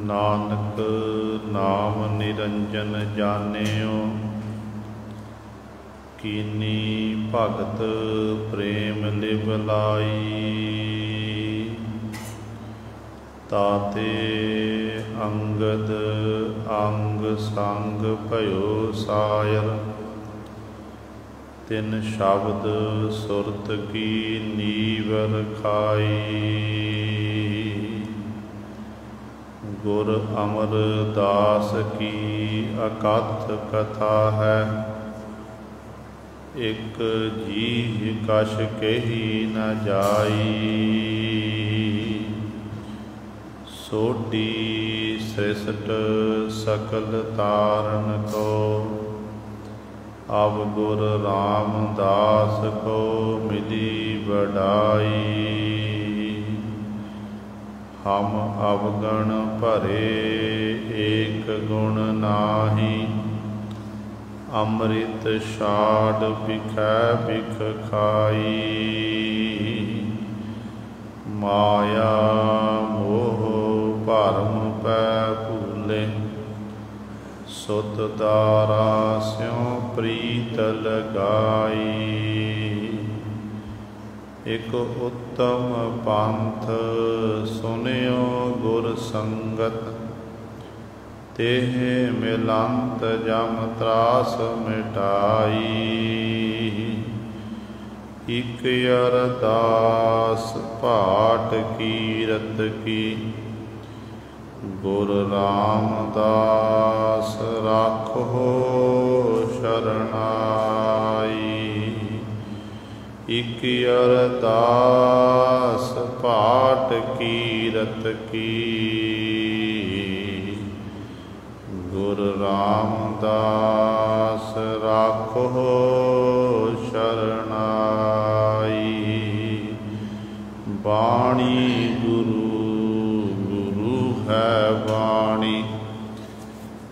नानक नाम निरंजन जानियो, कीनी भगत प्रेम लिव लाई। ताते अंगद अंग संग भयो सायर, तिन शब्द सुरत की नीव रखाई। गुर अमरदास की अकथ कथा है, एक जीह कछ कही न जाई। सोडी सृष्ट सकल तारन को, अब गुर रामदास को मिली बड़ाई। हम अवगण भरे एक गुण नाही, अमृत छाड़ बिखै बिख खाई। माया मोह भरम पै भूले, सुत दारा स्यों प्रीत लगाई। एक उत्तम पंथ सुनियो गुर संगत, तेह मिलंत जम त्रास मिटाई। इक अरदास पाठ कीरत की, गुर रामदास राखो शरणाई। इक अरदास पाठ कीरत की, गुर रामदास राखो शरणाई। बाणी गुरु गुरु है बाणी,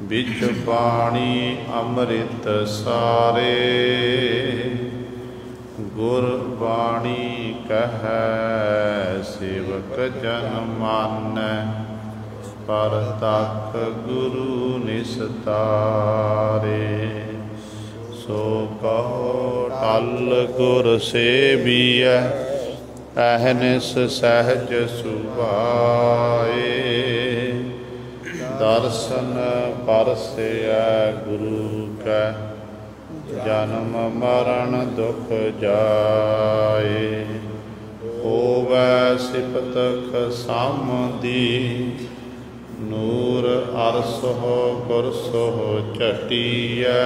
बिच बाणी अमृत सारे। गुर बाणी कहै सेवक जन मानै, पर तक गुरु निस्तारे। सो कहो टल गुर सेवियै, अहनिस सहज सुभाए। दर्शन परसै गुरु कै, जन्म मरण दुख जाए। होवै सिफत खसामदी, नूर अरसो कुरसो चटियै।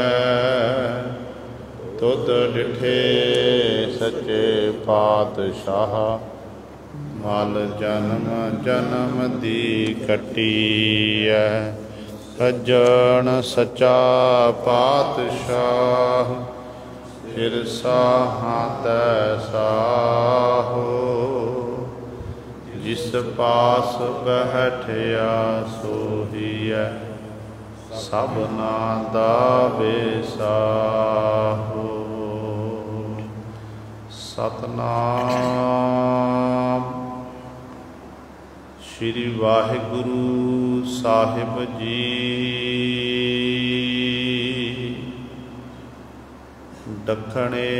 तुद डिठे सच्चे पातशाह, मल जन्म जन्म दी कटियै। सज्जन सच्चा पातशाह, फिर साहां तैसाहो। जिस पास बैठिया सोहियै, सबना दा बेसाहो। सतनाम। श्री वाहिगुरु साहिब जी। दखणे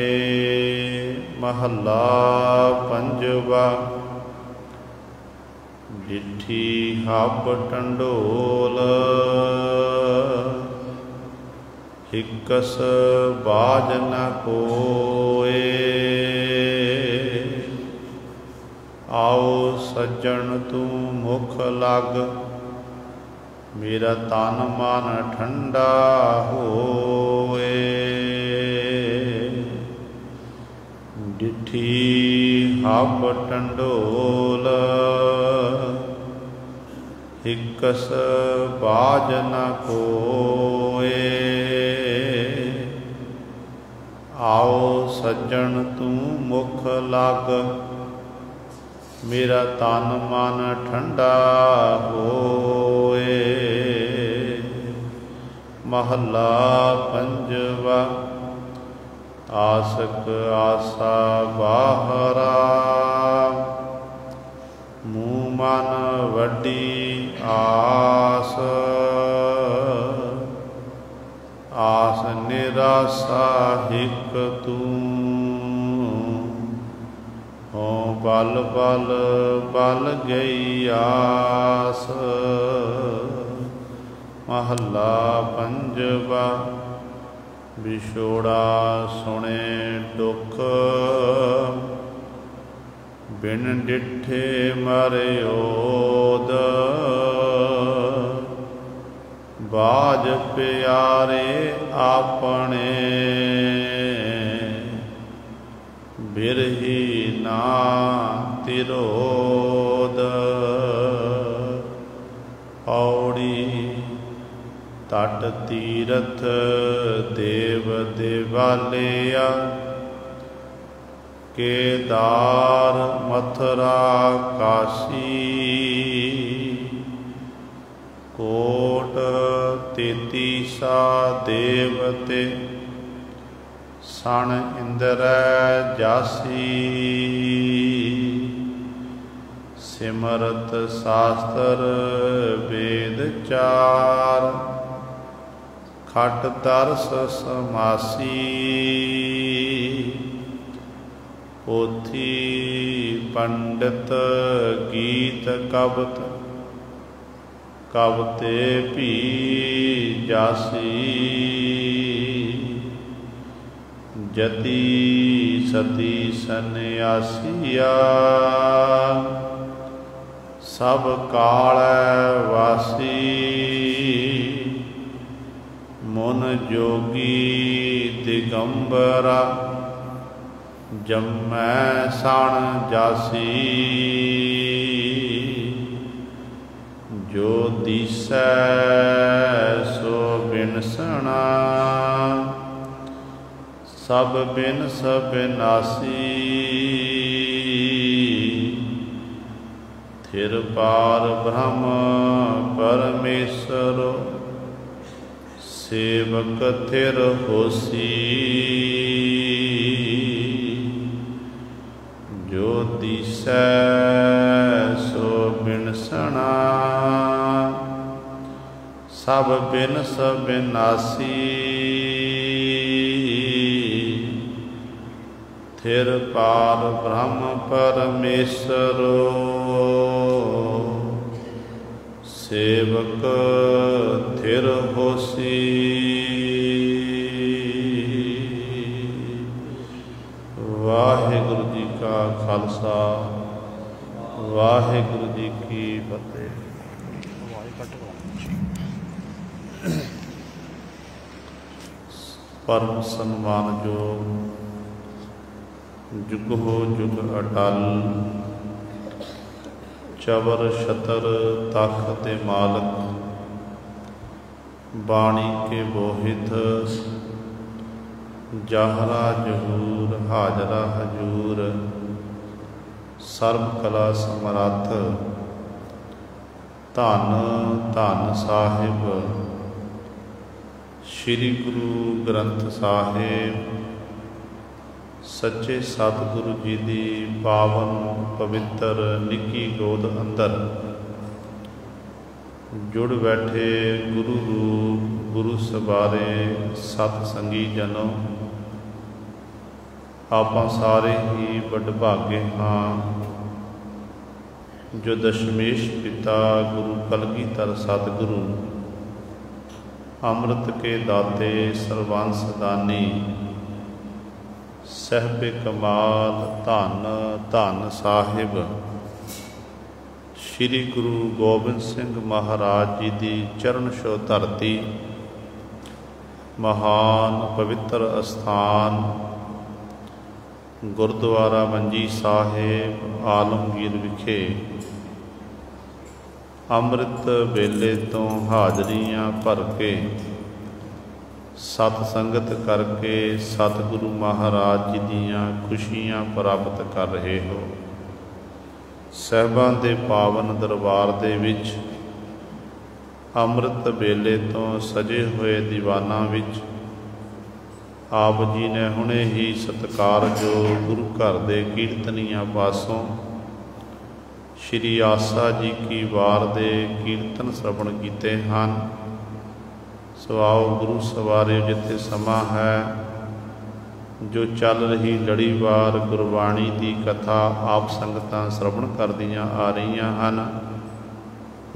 महला पंजवा, डिठी हब टंडोल। हिकस बाज न कोए, आओ सज्जन तू मुख लग। मेरा तन मन ठंडा होए। डिठी हब टंडोल, हिकस बाज न कोए। आओ सज्जन तू मुख लग। मेरा तन मन ठंडा होए। महला पंजवा। आसक आसा बाहरा, ਹੋ ਬਲ ਬਲ ਬਲ ਗਈ ਆਸ। ਮਹੱਲਾ ਪੰਜਵਾ। ਵਿਛੋੜਾ ਸੁਣੇ ਦੁਖ ਬਿਨ ਡਿਠੇ ਮਰਿ ਓਦ। ਬਾਝ ਪਿਆਰੇ ਆਪਣੇ ਬਿਰਹੀ ਨਾ ਤਿਰੋਦ। ਔੜੀ ਤਟ ਤੀਰਥ ਦੇਵ ਦੇਵਾਲਿਆ। ਕੇਦਾਰ ਮਥੁਰਾ ਕਾਸ਼ੀ। ਕੋਟ 33 ਦੇਵਤੇ ਸਣ ਇੰਦਰੈ ਜਾਸੀ। ਸਿਮਰਤ ਸ਼ਾਸਤਰ ਵੇਦ ਚਾਰ। ਖਟ ਦਰਸ ਸਮਾਸੀ। ਪੋਥੀ ਪੰਡਿਤ ਗੀਤ ਕਵਤ। ਕਵਤੇ ਭੀ ਜਾਸੀ। ਜਤੀ ਸਤੀ ਸੰਨਿਆਸੀਆ। ਸਭ ਕਾਲੈ ਵਾਸੀ। ਮਨ ਜੋਗੀ ਦਿਗੰਬਰਾ। ਜੰਮੈ ਸਣ ਜਾਸੀ। ਜੋ ਦੀਸੈ ਸੋ ਬਿਨਸਣਾ। ਸਭ ਬਿਨਸ ਬਿਨਾਸੀ। ਥਿਰ ਪਾਰ ਬ੍ਰਹਮ ਪਰਮੇਸ਼ਰ। ਸੇਵਕ ਥਿਰ ਹੋਸੀ। ਜੋ ਦੀਸੈ ਸੋ ਬਿਨਸਣਾ। ਸਭ ਬਿਨਸ ਬਿਨਾਸੀ। ਥਿਰ ਪਾਰ ਬ੍ਰਹਮ ਪਰਮੇਸ਼ਰ। ਸੇਵਕ ਥਿਰ ਹੋਸੀ। ਵਾਹਿਗੁਰੂ ਜੀ ਕਾ ਖਾਲਸਾ ਵਾਹਿਗੁਰੂ ਜੀ ਕੀ ਫਤਿਹ। ਪਰਮ ਸਨਮਾਨਯੋਗ ਜੁਗੋ ਜੁਗ ਅਟਲ ਚਵਰ ਛਤਰ ਤਖ਼ਤ ਤੇ ਮਾਲਕ। ਬਾਣੀ ਕੇ ਬੋਹਿਤ ਜਾਹਰਾ ਜਹੂਰ ਹਾਜ਼ਰਾ ਹਜੂਰ। ਸਰਬ ਕਲਾ ਸਮਰੱਥ ਧੰਨ ਧੰਨ ਸਾਹਿਬ ਸ੍ਰੀ ਗੁਰੂ ਗ੍ਰੰਥ ਸਾਹਿਬ ਸੱਚੇ ਸਤਿਗੁਰੂ ਜੀ ਦੀ ਪਾਵਨ ਪਵਿੱਤਰ ਨਿੱਕੀ ਗੋਦ ਅੰਦਰ ਜੁੜ ਬੈਠੇ ਗੁਰੂ ਰੂਪ ਗੁਰੂ ਸਵਾਰੇ ਸਤ ਸੰਗੀ ਜਨੋ। ਆਪਾਂ ਸਾਰੇ ਹੀ ਵਡਭਾਗੇ ਹਾਂ ਜੋ ਦਸ਼ਮੇਸ਼ ਪਿਤਾ ਗੁਰੂ ਕਲਗੀਧਰ ਸਤਿਗੁਰੂ ਅੰਮ੍ਰਿਤ ਕੇ ਦਾਤੇ ਸਰਬੰਸ ਦਾਨੀ ਸਹਿਬੇ ਕਮਾਲ ਧੰਨ ਧੰਨ ਸਾਹਿਬ ਸ੍ਰੀ ਗੁਰੂ ਗੋਬਿੰਦ ਸਿੰਘ ਮਹਾਰਾਜ ਜੀ ਦੀ ਚਰਨ ਛੋਹ ਧਰਤੀ ਮਹਾਨ ਪਵਿੱਤਰ ਅਸਥਾਨ ਗੁਰਦੁਆਰਾ ਮੰਜੀ ਸਾਹਿਬ ਆਲਮਗੀਰ ਵਿਖੇ ਅੰਮ੍ਰਿਤ ਵੇਲੇ ਤੋਂ ਹਾਜ਼ਰੀਆਂ ਭਰ ਕੇ ਸਤ ਸੰਗਤ ਕਰਕੇ ਸਤਿਗੁਰੂ ਮਹਾਰਾਜ ਜੀ ਦੀਆਂ ਖੁਸ਼ੀਆਂ ਪ੍ਰਾਪਤ ਕਰ ਰਹੇ ਹੋ। ਸਾਹਿਬਾਂ ਦੇ ਪਾਵਨ ਦਰਬਾਰ ਦੇ ਵਿੱਚ ਅੰਮ੍ਰਿਤ ਵੇਲੇ ਤੋਂ ਸਜੇ ਹੋਏ ਦੀਵਾਨਾਂ ਵਿੱਚ ਆਪ ਜੀ ਨੇ ਹੁਣੇ ਹੀ ਸਤਿਕਾਰਯੋਗ ਗੁਰੂ ਘਰ ਦੇ ਕੀਰਤਨੀਆਂ ਪਾਸੋਂ ਸ਼੍ਰੀ ਆਸਾ ਜੀ ਕੀ ਵਾਰ ਦੇ ਕੀਰਤਨ ਸ਼ਰਵਣ ਕੀਤੇ ਹਨ। ਸੋ ਆਓ ਗੁਰੂ ਸਵਾਰਿਓ, ਜਿੱਥੇ ਸਮਾਂ ਹੈ जो चल रही लड़ीवार गुरबाणी की कथा आप संगतां श्रवण करदियां आ रहीआं हन।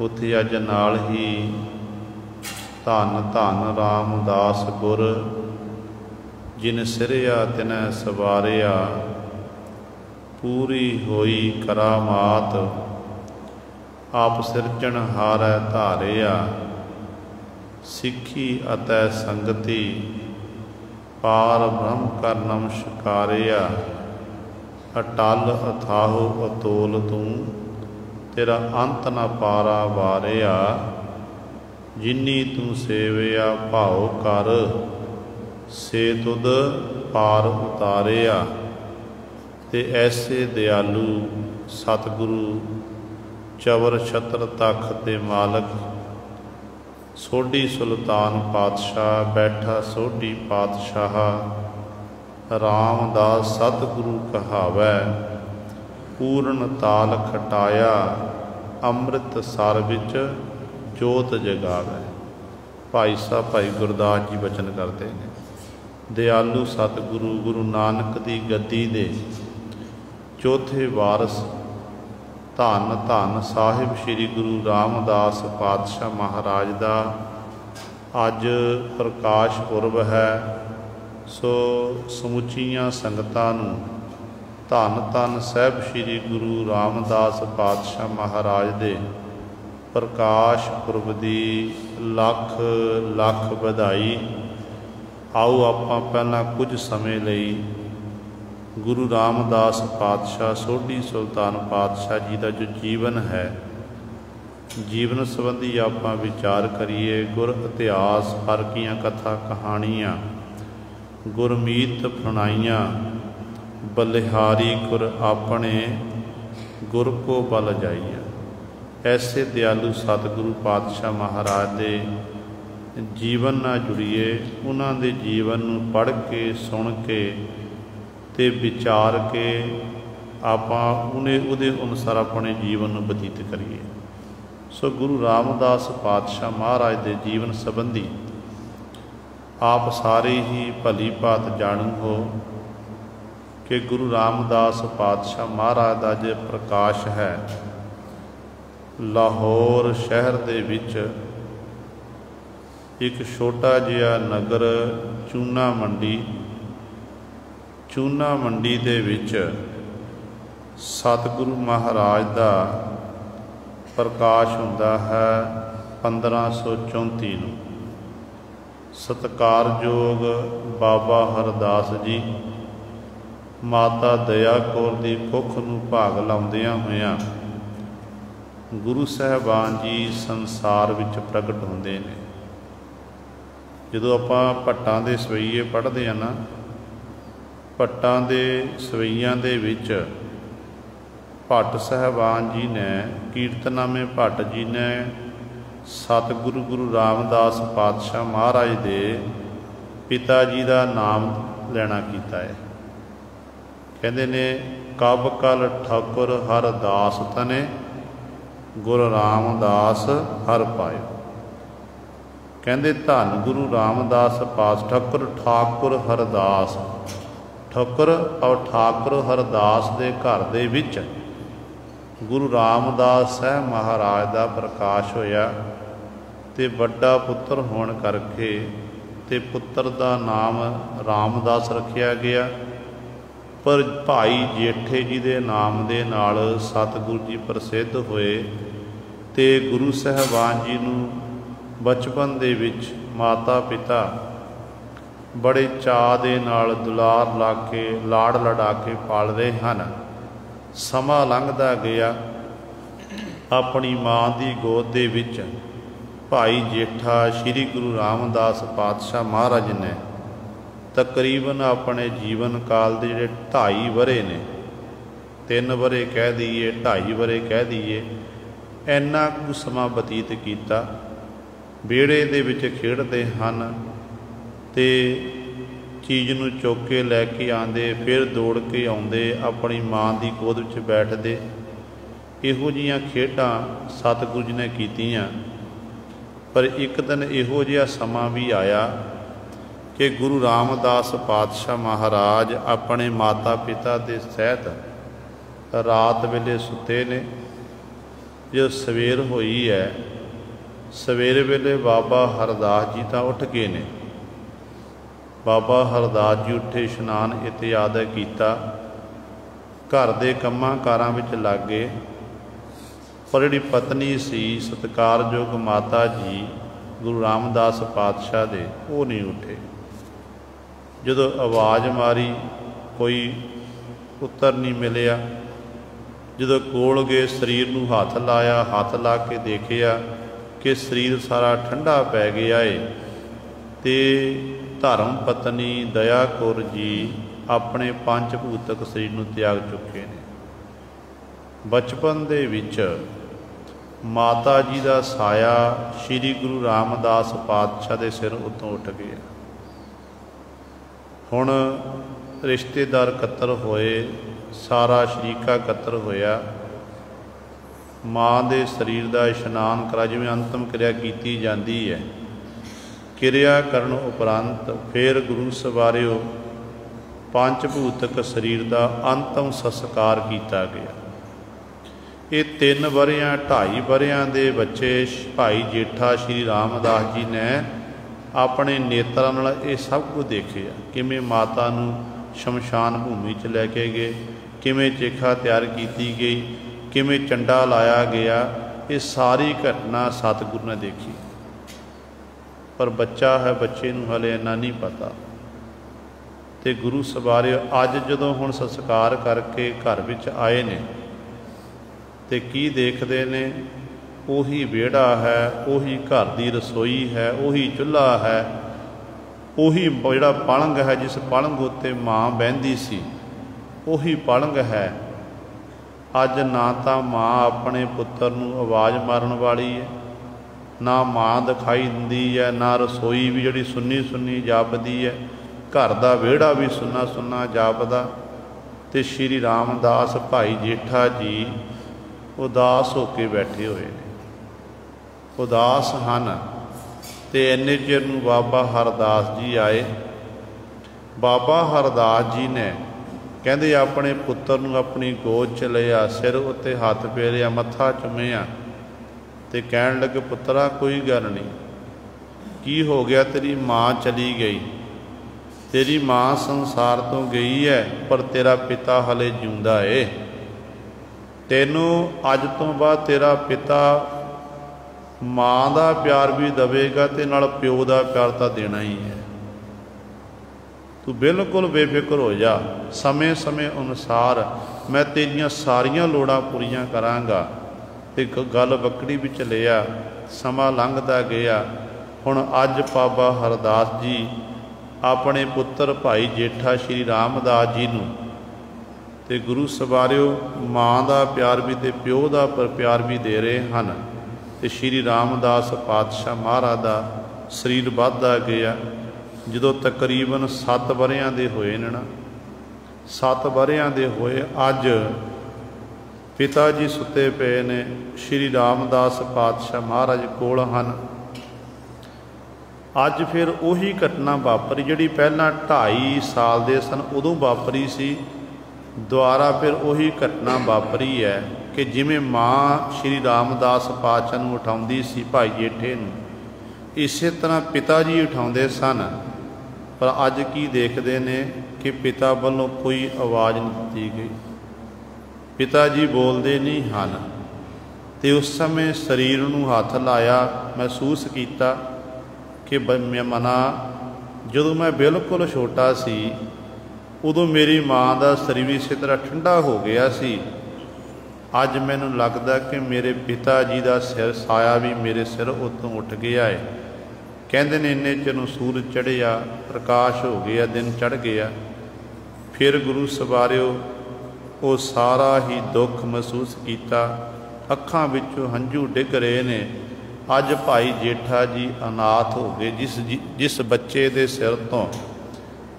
उत्थे अज नाल ही धन धन रामदास गुर जिन सिरिया तिनै सवारिया, पूरी होई करामात आप सिरजणहारै धारिया। सिੱਖੀ अतै संगति पार ब्रह्म कर नमस्कारिया। अटल अथाहु अतोल तूं तेरा अंत न पारा वारिया। जिन्नी तू सेविया भाव कर से तुद पार उतारिया। ते ऐसे दयालु सतगुरु चवर छत्र तख ते मालक सोढ़ी सुल्तान पातशाह बैठा सोढ़ी पातशाह। रामदास सतगुरु कहावै पूर्ण ताल खटाया। अमृत सर विच जोत जगावै। भाई साहब भाई गुरदास जी बचन करते हैं। दयालु सतगुरु गुरु नानक की गद्दी दे चौथे वारस धन धन साहिब श्री गुरु रामदास पातशाह महाराज का अज प्रकाश पुरब है। सो समुचियां संगतां नूं धन धन साहिब श्री गुरु रामदास पातशाह महाराज दे प्रकाश पुरब की लख लख बधाई। आओ आपां पहलां कुछ समय लई गुरु रामदास पातशाह सोढ़ी सुल्तान पातशाह जी का जो जीवन है, जीवन संबंधी आपां विचार करिए। गुर इतिहास फरकियां कथा कहानियाँ गुरमीत फरनाइयाँ बलिहारी गुर अपने गुर को बल जाइया। ऐसे दयालु सतगुरु पातशाह महाराज के जीवन नाल जुड़िए। उन्हां दे जीवन नूं पढ़ के सुन के ते विचार के आपां उहदे अनुसार अपने जीवन नूं बतीत करिए। सो गुरु रामदास पातशाह महाराज के जीवन संबंधी आप सारे ही भली भात जाणू हो कि गुरु रामदास पातशाह महाराज का जो प्रकाश है, लाहौर शहर दे विच एक छोटा जिहा नगर चूना मंडी दे विच सतगुरु महाराज का प्रकाश हुंदा है 1534 नूं। सत्कारयोग बाबा हरदास जी माता दया कौर दी कुख नूं भाग लाउंदियां होइयां गुरु साहिबान जी संसार विच प्रगट हुंदे ने। जदों आपां भट्टां दे सवैये पढ़दे हां ना, भट्टां दे सवैयां दे विच भट्ट साहिबान जी ने कीर्तनामे भट्ट जी ने सतगुरु गुरु रामदास पातशाह महाराज दे पिता जी का नाम लेना कीता है। कहते ने कब कल ठाकुर हरदास तने गुरु रामदास हर पायो। कहते धन गुरु रामदास पास ठाकुर हरदास ठाकुर और ठाकुर हरदास के घर दे विच गुरु रामदास साहब महाराज का प्रकाश होया। ते वड्डा पुत्र होने करके ते पुत्र का नाम रामदास रखिया गया। पर भाई जेठे जी के नाम दे नाल सतगुरु जी प्रसिद्ध होए। ते गुरु साहिबान जी नूं बचपन दे विच माता पिता बड़े चाअ दे नाल दुलार ला के लाड़ लड़ा के पाल रहे हैं। समा लंघदा गया। अपनी माँ की गोद दे विच भाई जेठा श्री गुरु रामदास पातशाह महाराज ने तकरीबन अपने जीवन काल के जोड़े 2.5 वरे ने, 3 वरे कह दईए 2.5 वरे कह दईए, इन्ना कुछ समा बतीत किया। बेड़े दे विच खेडते हैं ते चीज़ नूं चुक के लैके आते, फिर दौड़ के आते अपनी माँ की गोद विच बैठते। इहो जिहियां खेडां सतगुरु जी ने कीतियां। पर एक दिन इहो जिहा समा भी आया कि गुरु रामदास पातशाह महाराज अपने माता पिता के सहित रात वेले सुते ने। जो सवेर होई है, सवेरे वेले बाबा हरदास जी तो उठ गए ने। बाबा हरदास जी उठे, इशनान इत्यादि किया, घर के कंमां कारां विच लग गए। पर जिहड़ी पत्नी सी सत्कारयोग माता जी गुरु रामदास पातशाह दे, वो नहीं उठे। जदों आवाज़ मारी, कोई उत्तर नहीं मिलिया। जदों कोल गए, शरीर नूं हथ लाया, हथ ला के देखिया कि शरीर सारा ठंडा पै गया है। ते धर्म पत्नी दया कौर जी अपने पंच भूतक शरीर नूं त्याग चुके ने। बचपन दे विच माता जी का साया श्री गुरु रामदास पातशाह के सिर उत्तों उठ गया। हुण रिश्तेदार इकट्ठे होए, सारा शरीका इकट्ठे होया। माँ के शरीर का इशनान करा, जिवें अंतिम क्रिया की जाती है। क्रिया करन उपरंत फिर गुरु सवारिओ पंच भूतक शरीर का अंतिम संस्कार किया गया। ये 3 वरियां 2.5 वरियां दे बच्चे भाई जेठा श्री रामदास जी ने अपने नेत्रां नाल ये सब कुछ देखिया। किवें माता नूं शमशान भूमि च लैके गए, किवें चिखा तैयार की गई, किवें चंडा लाया गया। ये सारी घटना सतगुरु ने देखी। पर बच्चा है, बच्चे नूं हले इन्ना नहीं पता। तो गुरु सवारे अज जदों हुण संस्कार करके घर विच आए ने, तो की देखते ने? उही विहड़ा है, उही घर की रसोई है, उही चुल्हा है, उही जिहड़ा पलंग है जिस पलंग उत्ते माँ बहंदी सी, उही पलंग है। अज ना तो माँ अपने पुत्र नूं आवाज़ मारन वाली है, ना माँ दिखाई दिंदी है, ना रसोई भी जिहड़ी सुन्नी सुन्नी जापदी है, घर का विहड़ा भी सुन्ना सुन्ना जापदा। ते श्री रामदास भाई जेठा जी उदास होके बैठे हुए हैं, उदास हैं। तो इन्ने चिर नूं बाबा हरदास जी आए। बाबा हरदास जी ने कहते अपने पुत्र नूं अपनी गोद च लिया, सिर उत्ते हथ फेरिया, मत्था चुमिया, तो कहण लगे, पुत्रा कोई गल नहीं, की हो गया? तेरी माँ चली गई, तेरी माँ संसार तो गई है, पर तेरा पिता हले जिउंदा है। तैनू अज तो बाद तेरा पिता माँ का प्यार भी देगा, तो नाल प्यो का प्यार तो देना ही है। तू बिल्कुल बेफिक्र हो जा, समय समय अनुसार मैं तेरियां सारियां लोड़ां पूरियां करांगा। तो गल बकड़ी विच लिया, समा लंघदा गया। हुण अज बाबा हरदास जी अपने पुत्र भाई जेठा श्री रामदास जी नूं ते गुरु सवारिओ माँ का प्यार भी ते प्यो का प्यार भी दे रहे हैं। तो श्री रामदास पातशाह महाराज का शरीर वधदा गया। जदों तकरीबन 7 वरियां दे होए ने ना, 7 वरियां दे होए, अज पिता जी सुते पे ने, श्री रामदास पातशाह महाराज कोल हन। अज फिर उही घटना वापरी जिहड़ी पहलां 2.5 साल दे सन उदों वापरी सी। दुआरा फिर उही घटना वापरी है कि जिमें माँ श्री रामदास पातशाह नूं उठाउंदी सी भाई जेठे नूं, इसे तरह पिता जी उठाउंदे सन। पर अज की देखते ने कि पिता वालों कोई आवाज़ नहीं दी गई, पिता जी बोलते नहीं हैं। तो उस समय शरीर नूं हथ लाया, महसूस किया कि मैं मना जदों मैं बिल्कुल छोटा सी उदों मेरी माँ का शरीर भी इस तरह ठंडा हो गया सी। अज मैनूं लगदा कि मेरे पिता जी का सिर साया भी मेरे सिर उत्तों उठ गया है। कहते ने इन्ने चिर नूं सूरज चढ़िया, प्रकाश हो गया, दिन चढ़ गया। फिर गुरु सवारिओ वो सारा ही दुख महसूस किया, अखां विचों हंझू डिग रहे ने। अज भाई जेठा जी अनाथ हो गए। जिस बच्चे के सिर तो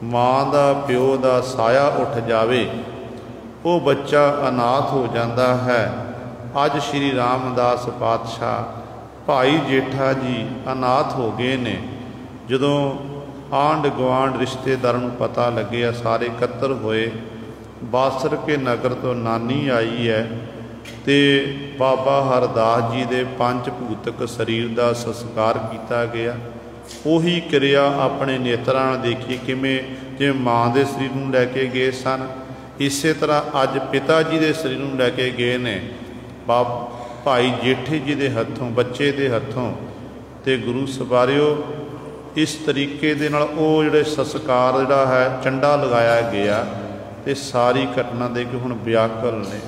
माँ का प्यो का साया उठ जावे, वो बच्चा अनाथ हो जाता है। अज श्री रामदास पातशाह भाई जेठा जी अनाथ हो गए ने। जदों आंढ गुआंढ रिश्तेदारों नूं पता लगे, सारे इकत्तर होए। बासर के नगर तो नानी आई है ते बाबा हरदास जी दे पंच भूतक शरीर का संस्कार किया गया। उही क्रिया अपने नेत्रां नाल देखी किवें जिवें माँ के शरीर नूं लैके गए सन, इस तरह अज पिता जी के शरीर नूं लैके गए ने भाई जेठे जी के हथों, बच्चे के हथों। तो गुरु सवारियो इस तरीके दे नाल वो जिहड़े संस्कार जिहड़ा है चंडा लगाया गया, तो सारी घटना दे के हुण व्याकुल ने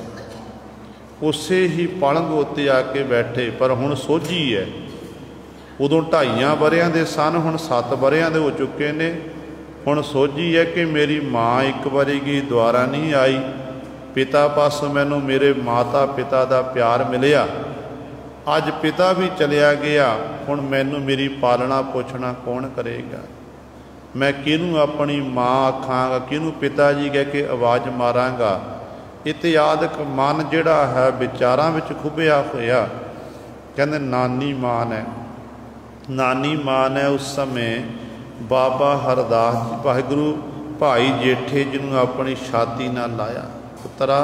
उस ही पलंग उत्ते आके बैठे। पर हुण सोझी है, उदों 2.5 वरियां दे सन, हुण 7 वरियां दे हो चुके ने। हुण सोझी है कि मेरी माँ एक बारी गई दुआरा नहीं आई, पिता पासों मैनूं मेरे माता पिता का प्यार मिलिया, अज पिता भी चलिया गया, हुण मैनूं मेरी पालना पोछना कौन करेगा? मैं किहनूं अपनी माँ आखांगा, किहनूं पिता जी कह के आवाज़ मारांगा? इतिहादक मन जिहड़ा है विचारां विच खुभिया होया। कहंदे नानी मान है, नानी मान है। उस समय बाबा हरदास जी वाहिगुरू भाई जेठे जी नूं अपनी छाती नाल लाया, पुत्रा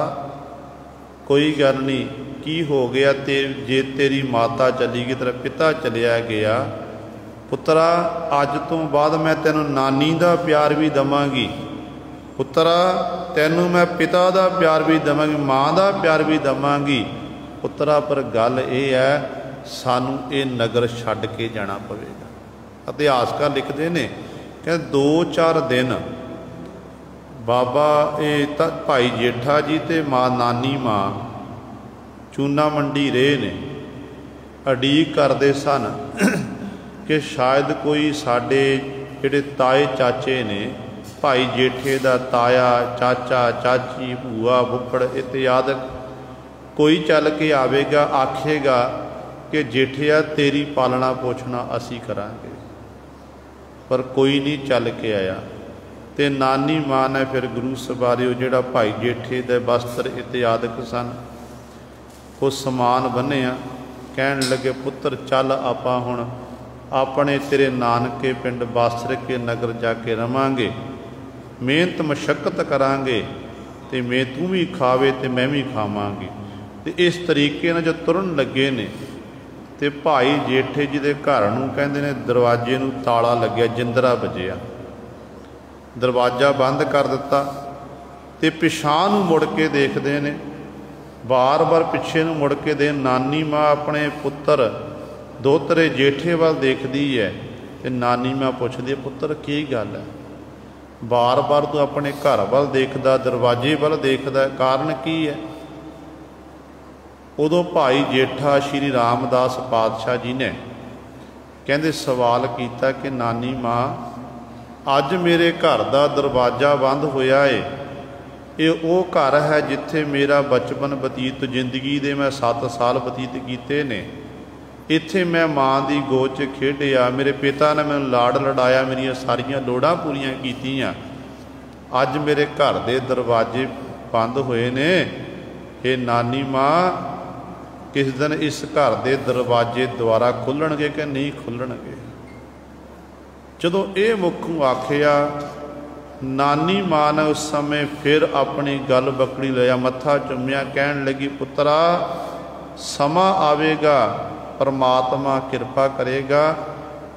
कोई गल नहीं, की हो गया जे तेरी माता चली गई, तेरा पिता चलिया गया, पुत्रा अज तो बाद मैं तेनों नानी का प्यार भी दवांगी, पुत्रा तेनों मैं पिता का प्यार भी दवांगी, माँ का प्यार भी दवांगी, पुत्रा पर गल यह है सानू ये नगर छड्ड के जाना पवेगा। इतिहासकार लिखते ने कि 2-4 दिन बाबा ये भाई जेठा जी ते माँ नानी माँ चूना मंडी रहे ने, अड़ीक करते सन कि शायद कोई साडे जिहड़े ताए चाचे ने, भाई जेठे दा ताया चाचा चाची भूआ फुफड़ इत्यादि कोई चल के आवेगा, आखेगा कि जेठिया तेरी पालना पोछना असी करांगे, पर कोई नहीं चल के आया। ते नानी माँ ने फिर गुरु सवारियो जिहड़ा भाई जेठे दे वस्त्र इत्यादि सन वो समान बन्निया, कहन लगे पुत्र चल आपां हुण अपने तेरे नानके पिंड बासर के नगर जाके रवांगे, मेहनत मशक्कत करांगे, ते मैं तू भी खावे ते मैं भी खावांगी। ते इस तरीके नाल जो तुरन लगे ने ते भाई जेठे जी दे घर नूं कहंदे ने दरवाजे नूं ताला लग्या, जिंदरा वजिया, दरवाजा बंद कर दिता। ते पिछां नूं मुड़ के देखदे ने, बार बार पिछे नूं मुड़ के दे, नानी माँ अपने पुत्र दोतरे जेठे वाल देखदी है, ते नानी माँ पुछदी है पुत्र की गल है, बार बार तू अपने घर वाल देखदा, दरवाजे वाल देखदा, कारण की है? उदों भाई जेठा श्री रामदास पातशाह जी ने कहंदे सवाल किया कि नानी माँ अज मेरे घर का दरवाजा बंद होया है, ये वो घर है जिथे मेरा बचपन बतीत, जिंदगी दे मैं 7 साल बतीत किए ने, इत्थे मैं माँ की गोद च खेडिया, मेरे पिता ने मैनूं लाड़ लड़ाया, मेरिया सारियां लोड़ां पूरीआं कीतियां, अज मेरे घर के दरवाजे बंद होए ने, ये नानी माँ किस दिन इस घर के दरवाजे दोबारा खुलणगे कि नहीं खुलणगे? जदों ये मुखों आखिया, नानी माँ ने उस समय फिर अपनी गल बकड़ी लिया, मत्था चुम्या, कहन लगी पुत्रा समा आवेगा, परमात्मा कृपा करेगा,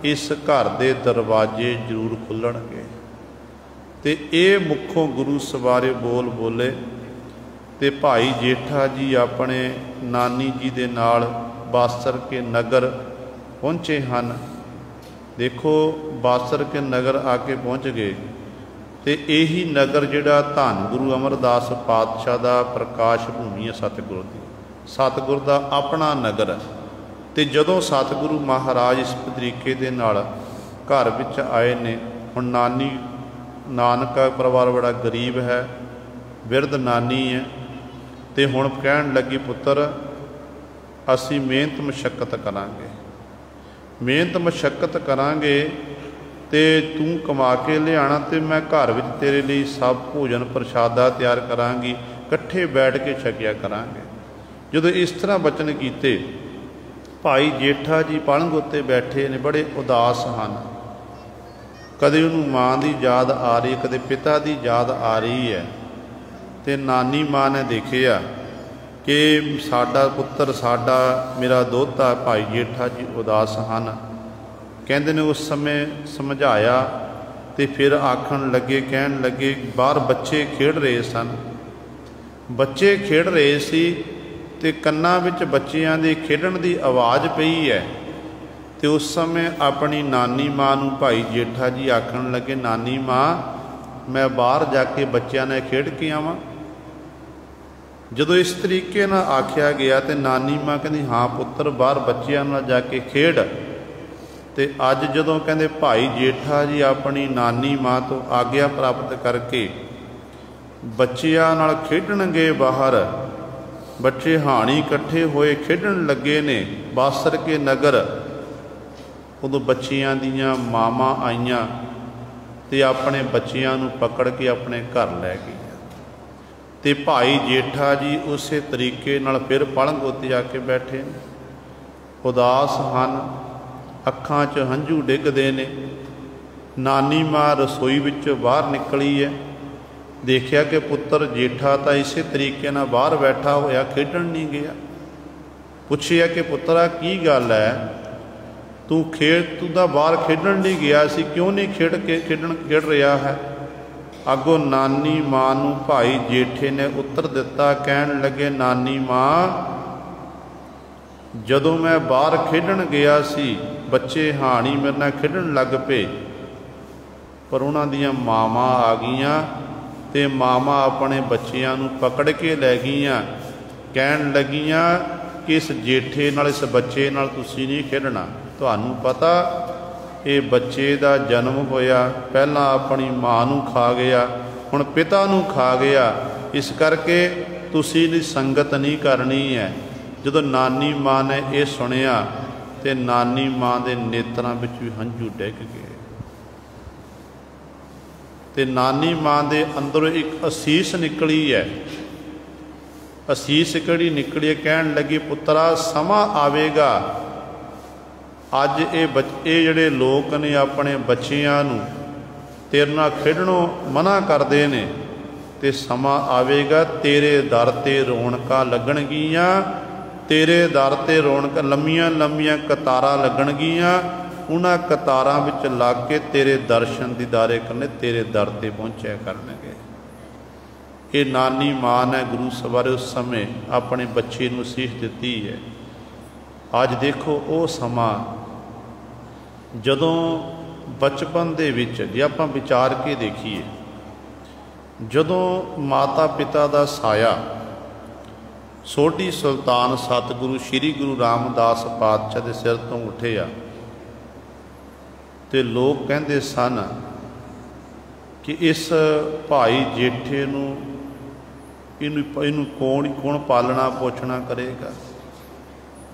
इस घर के दरवाजे जरूर खुलणगे। ते ये मुखों गुरु सवारे बोल बोले, ते भाई जेठा जी अपने नानी जी दे नाल बासर के नगर पहुँचे हैं। देखो बासर के नगर आके पहुँच गए, तो यही नगर जिहड़ा धन गुरु अमरदास पातशाह का प्रकाश भूमि है, सतगुर की, सतगुर का अपना नगर। तो जदों सतगुरु महाराज इस तरीके दे नाल घर विच आए ने, हुण नानी नानका परिवार बड़ा गरीब है, बिरध नानी है, तो हुण कहण लगी पुत्र असी मेहनत मशक्कत करांगे, मेहनत मशक्कत करांगे, तो तू कमा के लियाना, तो मैं घर विच तेरे लिए सब भोजन प्रशादा तैयार करांगी, इकट्ठे बैठ के छकिया करांगे। जदों इस तरह बचन कीते, भाई जेठा जी पलंग उत्ते बैठे ने, बड़े उदास हैं, कदे उन्होंने माँ की याद आ रही, कदे पिता की याद आ रही है। तो नानी माँ ने देखिया कि साडा पुत्र, साडा मेरा दोता भाई जेठा जी उदास हैं। कहते ने उस समय समझाया तो फिर आखन लगे, कहन लगे, बाहर बच्चे खेड रहे सन, बच्चे खेड रहे सी ते कन्नां विच बच्चियां दे खेडण दी आवाज़ पई है। तो उस समय अपनी नानी माँ नूं भाई जेठा जी आखन लगे, नानी माँ मैं बाहर जाके बच्चों ने खेड के आवां। जदों इस तरीके नाल आख्या गया तो नानी माँ कहती हाँ पुत्र बाहर बच्चों नाल जाके खेड। तो अज जदों कहते भाई जेठा जी अपनी नानी माँ तो आग्या प्राप्त करके बच्चों नाल खेडण गए बाहर, बच्चे हाणी इकट्ठे होए खेडण लगे ने बासर के नगर। उदों बच्चियां दियां मावां आईयां ते अपने बच्चियां नूं पकड़ के अपने घर लै गई। ते भाई जेठा जी उस तरीके नाल फिर पलंग उत्ते आके बैठे, उदास हन, अखां च हंझू डिगदे ने। नानी माँ रसोई विचों बाहर निकली है, देखिया कि पुत्र जेठा तो इस तरीके नाल बाहर बैठा होया खेडण नहीं गया। पुछिया कि पुत्रा की गल है, तू तां बाहर खेडण नहीं गया सी, क्यों नहीं खेड रहा है। अगों नानी माँ नूं भाई जेठे ने उत्तर दिता, कहन लगे नानी माँ जदों मैं बाहर खेडण गया सी बच्चे हाणी मेरे नाल खेडण लग पे, पर उन्हां दियां मावां आ गईयां ते मावां अपने बच्चियां नूं पकड़ के लै गईयां। कहन लगियां कि इस जेठे नाल इस बच्चे नाल तुसीं नहीं खेडना, तुहानूं पता ये बच्चे का जन्म होया पहला अपनी माँ नूं खा गया, हुण पिता नूं खा गया, इस करके तुसीं दी संगत नहीं करनी है। जदों नानी माँ ने यह सुनिया तो नानी माँ के नेत्रां विच भी हंझू डिग गए। तो नानी माँ के अंदरों एक असीस निकली है। असीस किहड़ी निकली है, कहन लगी पुत्रा समा आवेगा, अज ये जिहड़े लोग ने अपने बच्चियां नूं तेरे नाल खेडणों मना करदे ने, ते समा आवेगा तेरे दर ते रौनकां लगणगीਆਂ, तेरे दर ते रौनक लंबियां लंबियां कतारां लगणगीਆਂ, उन्हां कतारां विच लग के तेरे दर्शन दीदारे करने तेरे दर ते पहुंचया करनगे। ये नानी माँ ने गुरु सवारे उस समय अपने बच्चे नूं सीख दिती है। अज देखो वो समा जदों बचपन दे विच जे आपां विचार के देखीए, जदों माता पिता दा साया सोढ़ी सुल्तान सतगुरु श्री गुरु रामदास पातशाह दे सिर तो उठिया ते लोग कहंदे सन कि इस भाई जेठे नूं इनू कौन पालना पोषणा करेगा,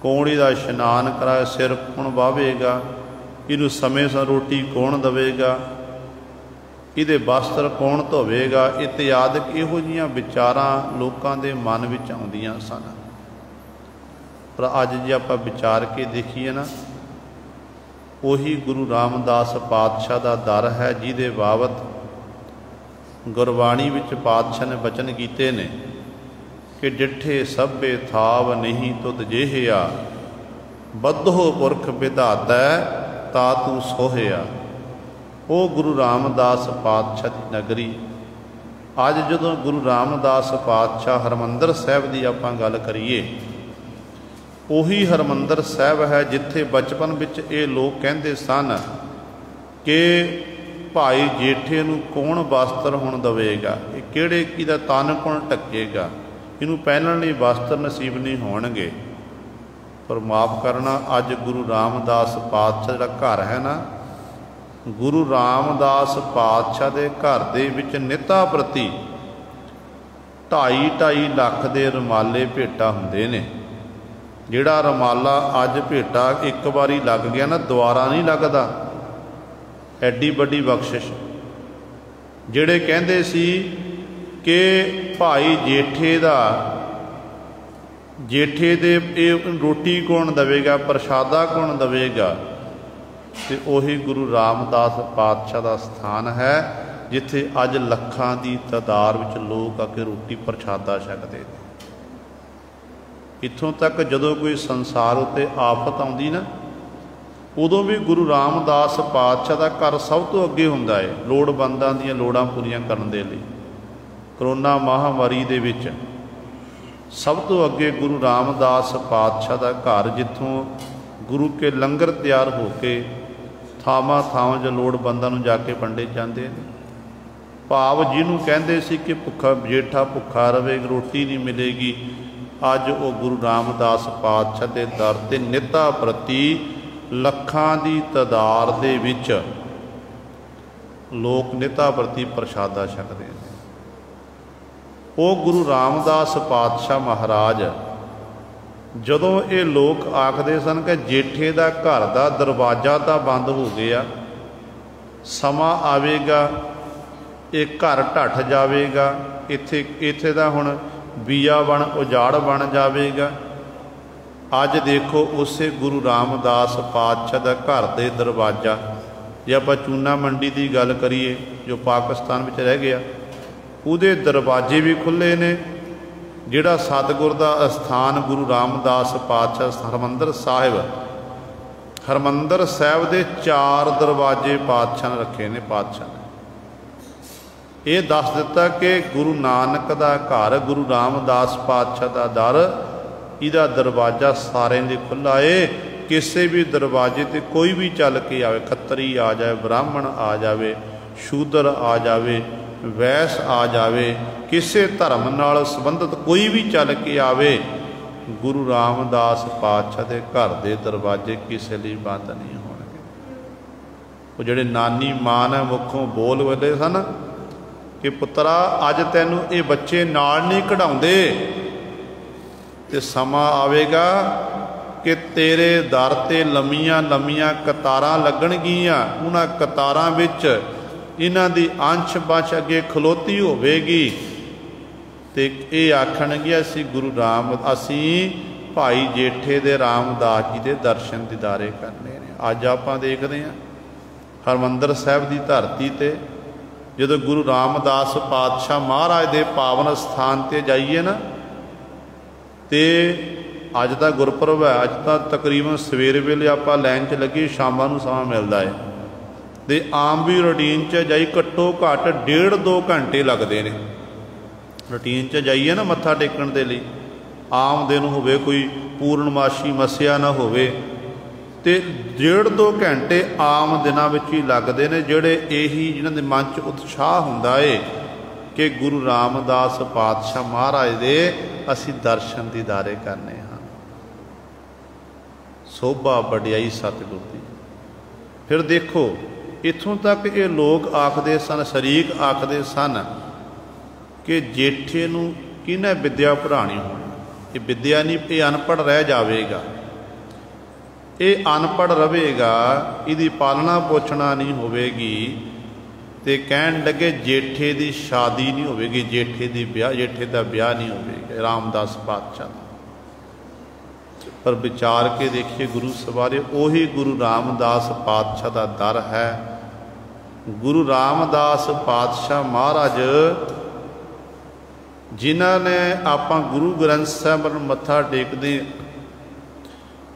कौन इहदा इशनान कराए, सिर कौन वावेगा, इनू समय से रोटी कौन देवेगा, इहदे वस्त्र कौन धोवेगा, इत्यादि इहो जिहियां विचारां लोकां दे मन विच आउंदियां सन। पर अज जे आपां विचार के देखीए ना, उही गुरु रामदास पातशाह दा दर है जिहदे बाबत गुरबाणी विच पातशाह ने बचन कीते ने कि डिठे सभे थाव नहीं तुद जेहिया, बद्धो पुरख विधाता ता तू सोहिया। वो गुरु रामदास पातशाह की नगरी। अज जदों गुरु रामदास पातशाह हरमंदर साहब की आपां गल करिए, उही हरमंदर साहब है जिथे बचपन विच ये लोग कहते सन कि भाई जेठे नूं कौन वस्त्र हुण देवेगा, ये किहड़े किहदा तन कौन ढकेगा, इनू पहनण लई वस्त्र नसीब नहीं होणगे। पर माफ़ करना, अज गुरु रामदास पातशाह जिहड़ा घर है ना, गुरु रामदास पातशाह के घर दे विच निता प्रति 2.5 लाख के रुमाले भेटा हुंदे ने। जिहड़ा रुमाला अज भेटा एक बारी लग गया ना, दोबारा नहीं लगदा। एडी बड़ी बख्शिश। जिहड़े कहंदे सी कि भाई जेठे दे रोटी कौन देवेगा, प्रशादा कौन देवेगा, ਤੇ ਉਹੀ ਗੁਰੂ ਰਾਮਦਾਸ ਪਾਤਸ਼ਾਹ ਦਾ ਸਥਾਨ ਹੈ ਜਿੱਥੇ ਅੱਜ ਲੱਖਾਂ ਦੀ ਤਾਦਾਦ ਵਿੱਚ ਲੋਕ ਆ ਕੇ ਰੋਟੀ ਪ੍ਰਸ਼ਾਦਾ ਛਕਦੇ ਨੇ। ਇੱਥੋਂ ਤੱਕ ਜਦੋਂ ਕੋਈ ਸੰਸਾਰ ਉੱਤੇ ਆਫਤ ਆਉਂਦੀ ਨਾ, ਉਦੋਂ ਵੀ ਗੁਰੂ ਰਾਮਦਾਸ ਪਾਤਸ਼ਾਹ ਦਾ ਘਰ ਸਭ ਤੋਂ ਅੱਗੇ ਹੁੰਦਾ ਹੈ ਲੋੜਵੰਦਾਂ ਦੀਆਂ ਲੋੜਾਂ ਪੂਰੀਆਂ ਕਰਨ ਦੇ ਲਈ। ਕਰੋਨਾ ਮਹਾਂਮਾਰੀ ਦੇ ਵਿੱਚ ਸਭ ਤੋਂ ਅੱਗੇ ਗੁਰੂ ਰਾਮਦਾਸ ਪਾਤਸ਼ਾਹ ਦਾ ਘਰ, ਜਿੱਥੋਂ ਗੁਰੂ ਕੇ ਲੰਗਰ ਤਿਆਰ ਹੋ ਕੇ ਥਾਵਾਂ ਥਾਵਾਂ 'ਚ ਲੋੜਵੰਦਾਂ ਨੂੰ ਜਾ ਕੇ ਵੰਡੇ ਜਾਂਦੇ ਨੇ। ਭਾਵ ਜਿਹਨੂੰ ਕਹਿੰਦੇ ਸੀ ਕਿ ਭੁੱਖਾ ਜੇਠਾ ਭੁੱਖਾ ਰਵੇ, ਰੋਟੀ ਨਹੀਂ ਮਿਲੇਗੀ, ਅੱਜ ਉਹ ਗੁਰੂ ਰਾਮਦਾਸ ਪਾਤਸ਼ਾਹ ਦੇ ਦਰ 'ਤੇ ਨਿੱਤਾ ਪ੍ਰਤੀ ਲੱਖਾਂ ਦੀ ਤਾਦਾਦ ਦੇ ਵਿੱਚ ਲੋਕ ਨਿੱਤਾ ਪ੍ਰਤੀ ਪ੍ਰਸ਼ਾਦਾ ਛਕਦੇ ਨੇ। ਉਹ ਗੁਰੂ ਰਾਮਦਾਸ ਪਾਤਸ਼ਾਹ ਮਹਾਰਾਜ, ਜਦੋਂ ਇਹ ਲੋਕ ਆਖਦੇ ਸਨ ਕਿ ਜੇਠੇ ਦਾ ਘਰ ਦਾ ਦਰਵਾਜ਼ਾ ਤਾਂ ਬੰਦ ਹੋ ਗਿਆ, ਸਮਾਂ ਆਵੇਗਾ ਇਹ ਘਰ ਢੱਠ ਜਾਵੇਗਾ, ਇੱਥੇ ਦਾ ਹੁਣ ਬੀਆ ਬਣ ਉਜਾੜ ਬਣ ਜਾਵੇਗਾ। ਅੱਜ ਦੇਖੋ ਉਸੇ ਗੁਰੂ ਰਾਮਦਾਸ ਪਾਤਸ਼ਾਹ ਦਾ ਘਰ ਦੇ ਦਰਵਾਜ਼ਾ, ਜੇ ਆਪਾਂ ਚੂਨਾ ਮੰਡੀ ਦੀ ਗੱਲ ਕਰੀਏ ਜੋ ਪਾਕਿਸਤਾਨ ਵਿੱਚ ਰਹਿ ਗਿਆ, ਉਹਦੇ ਦਰਵਾਜ਼ੇ ਵੀ ਖੁੱਲ੍ਹੇ ਨੇ। ਜਿਹੜਾ ਸਤਿਗੁਰ ਦਾ ਅਸਥਾਨ ਗੁਰੂ ਰਾਮਦਾਸ ਪਾਤਸ਼ਾਹ ਹਰਿਮੰਦਰ ਸਾਹਿਬ ਦੇ 4 ਦਰਵਾਜ਼ੇ ਪਾਤਸ਼ਾਹ ਨੇ ਰੱਖੇ ਨੇ। ਪਾਤਸ਼ਾਹ ਨੇ ਇਹ ਦੱਸ ਦਿੱਤਾ ਕਿ ਗੁਰੂ ਨਾਨਕ ਦਾ ਘਰ, ਗੁਰੂ ਰਾਮਦਾਸ ਪਾਤਸ਼ਾਹ ਦਾ ਦਰ, ਇਹਦਾ ਦਰਵਾਜ਼ਾ ਸਾਰਿਆਂ ਲਈ ਖੁੱਲ੍ਹਾ ਏ। ਕਿਸੇ ਵੀ ਦਰਵਾਜ਼ੇ 'ਤੇ ਕੋਈ ਵੀ ਚੱਲ ਕੇ ਆਵੇ, ਖੱਤਰੀ ਆ ਜਾਵੇ, ਬ੍ਰਾਹਮਣ ਆ ਜਾਵੇ, ਸ਼ੂਦਰ ਆ ਜਾਵੇ, ਵੈਸ ਆ ਜਾਵੇ, ਕਿਸੇ ਧਰਮ ਨਾਲ ਸੰਬੰਧਿਤ ਕੋਈ ਵੀ ਚੱਲ ਕੇ ਆਵੇ, ਗੁਰੂ ਰਾਮਦਾਸ ਪਾਤਸ਼ਾਹ ਦੇ ਘਰ ਦੇ ਦਰਵਾਜ਼ੇ ਕਿਸੇ ਲਈ ਬੰਦ ਨਹੀਂ ਹੋਣਗੇ। ਉਹ ਜਿਹੜੇ ਨਾਨੀ ਮਾਂ ਨੇ ਮੁੱਖੋਂ ਬੋਲ ਵਲੇ ਸਨ ਕਿ ਪੁੱਤਰਾ ਅੱਜ ਤੈਨੂੰ ਇਹ ਬੱਚੇ ਨਾਲ ਨਹੀਂ ਕਢਾਉਂਦੇ, ਤੇ ਸਮਾਂ ਆਵੇਗਾ ਕਿ ਤੇਰੇ ਦਰ 'ਤੇ ਲੰਮੀਆਂ ਲੰਮੀਆਂ ਕਤਾਰਾਂ ਲੱਗਣਗੀਆਂ, ਉਹਨਾਂ ਕਤਾਰਾਂ ਵਿੱਚ ਇਹਨਾਂ ਦੀ ਅੰਸ਼ ਬੰਸ਼ ਅੱਗੇ ਖਲੋਤੀ ਹੋਵੇਗੀ, ਤੇ ਇਹ ਆਖਣਗੇ ਅਸੀਂ ਭਾਈ ਜੇਠੇ ਦੇ ਰਾਮਦਾਸ ਜੀ ਦੇ ਦਰਸ਼ਨ ਦੀਦਾਰੇ ਕਰਨੇ ਨੇ। ਅੱਜ ਆਪਾਂ ਦੇਖਦੇ ਹਾਂ ਹਰਿਮੰਦਰ ਸਾਹਿਬ ਦੀ ਧਰਤੀ 'ਤੇ ਜਦੋਂ ਗੁਰੂ ਰਾਮਦਾਸ ਪਾਤਸ਼ਾਹ ਮਹਾਰਾਜ ਦੇ ਪਾਵਨ ਸਥਾਨ 'ਤੇ ਜਾਈਏ ਨਾ, ਤੇ ਅੱਜ ਦਾ ਗੁਰਪੁਰਬ ਹੈ, ਅੱਜ ਤਾਂ ਤਕਰੀਬਨ ਸਵੇਰ ਵੇਲੇ ਆਪਾਂ ਲਾਈਨ 'ਚ ਲੱਗੇ, ਸ਼ਾਮਾਂ ਨੂੰ ਸਮਾਂ ਮਿਲਦਾ ਹੈ, ਤੇ ਆਮ ਵੀ ਰੂਟੀਨ 'ਚ ਜਾਈ ਘੱਟੋ ਘੱਟ 1.5-2 ਘੰਟੇ ਲੱਗਦੇ ਨੇ। ਰੂਟੀਨ 'ਚ ਜਾਈਏ ਨਾ ਮੱਥਾ ਟੇਕਣ ਦੇ ਲਈ, ਆਮ ਦਿਨ ਹੋਵੇ, ਕੋਈ ਪੂਰਨਮਾਸ਼ੀ ਮੱਸਿਆ ਨਾ ਹੋਵੇ, ਤੇ 1.5-2 ਘੰਟੇ ਆਮ ਦਿਨਾਂ ਵਿੱਚ ਹੀ ਲੱਗਦੇ ਨੇ, ਜਿਹੜੇ ਜਿਹਨਾਂ ਦੇ ਮਨ 'ਚ ਉਤਸ਼ਾਹ ਹੁੰਦਾ ਏ ਕਿ ਗੁਰੂ ਰਾਮਦਾਸ ਪਾਤਸ਼ਾਹ ਮਹਾਰਾਜ ਦੇ ਅਸੀਂ ਦਰਸ਼ਨ ਦੀਦਾਰੇ ਕਰਨੇ ਹਨ। ਸੋਭਾ ਵਡਿਆਈ ਸਤਿਗੁਰ ਦੀ। ਫਿਰ ਦੇਖੋ ਇੱਥੋਂ ਤੱਕ ਇਹ ਲੋਕ ਆਖਦੇ ਸਨ, ਸ਼ਰੀਕ ਆਖਦੇ ਸਨ ਕਿ ਜੇਠੇ ਨੂੰ ਕਿਹਨੇ ਵਿੱਦਿਆ ਪੜ੍ਹਾਉਣੀ ਹੋਣੀ, ਇਹ ਵਿੱਦਿਆ ਨਹੀਂ, ਇਹ ਅਨਪੜ੍ਹ ਰਹਿ ਜਾਵੇਗਾ, ਇਹ ਅਨਪੜ੍ਹ ਰਹੇਗਾ, ਇਹਦੀ ਪਾਲਣਾ ਪੋਸ਼ਣਾ ਨਹੀਂ ਹੋਵੇਗੀ। ਤੇ ਕਹਿਣ ਲੱਗੇ ਜੇਠੇ ਦੀ ਸ਼ਾਦੀ ਨਹੀਂ ਹੋਵੇਗੀ, ਜੇਠੇ ਦਾ ਵਿਆਹ ਨਹੀਂ ਹੋਵੇਗਾ ਰਾਮਦਾਸ ਪਾਤਸ਼ਾਹ ਦਾ। ਪਰ ਵਿਚਾਰ ਕੇ ਦੇਖੀਏ ਗੁਰੂ ਸਵਾਰੇ, ਉਹੀ ਗੁਰੂ ਰਾਮਦਾਸ ਪਾਤਸ਼ਾਹ ਦਾ ਦਰ ਹੈ। ਗੁਰੂ ਰਾਮਦਾਸ ਪਾਤਸ਼ਾਹ ਮਹਾਰਾਜ ਜਿਨ੍ਹਾਂ ਨੇ ਆਪਾਂ ਗੁਰੂ ਗ੍ਰੰਥ ਸਾਹਿਬ ਨੂੰ ਮੱਥਾ ਟੇਕਦੇ,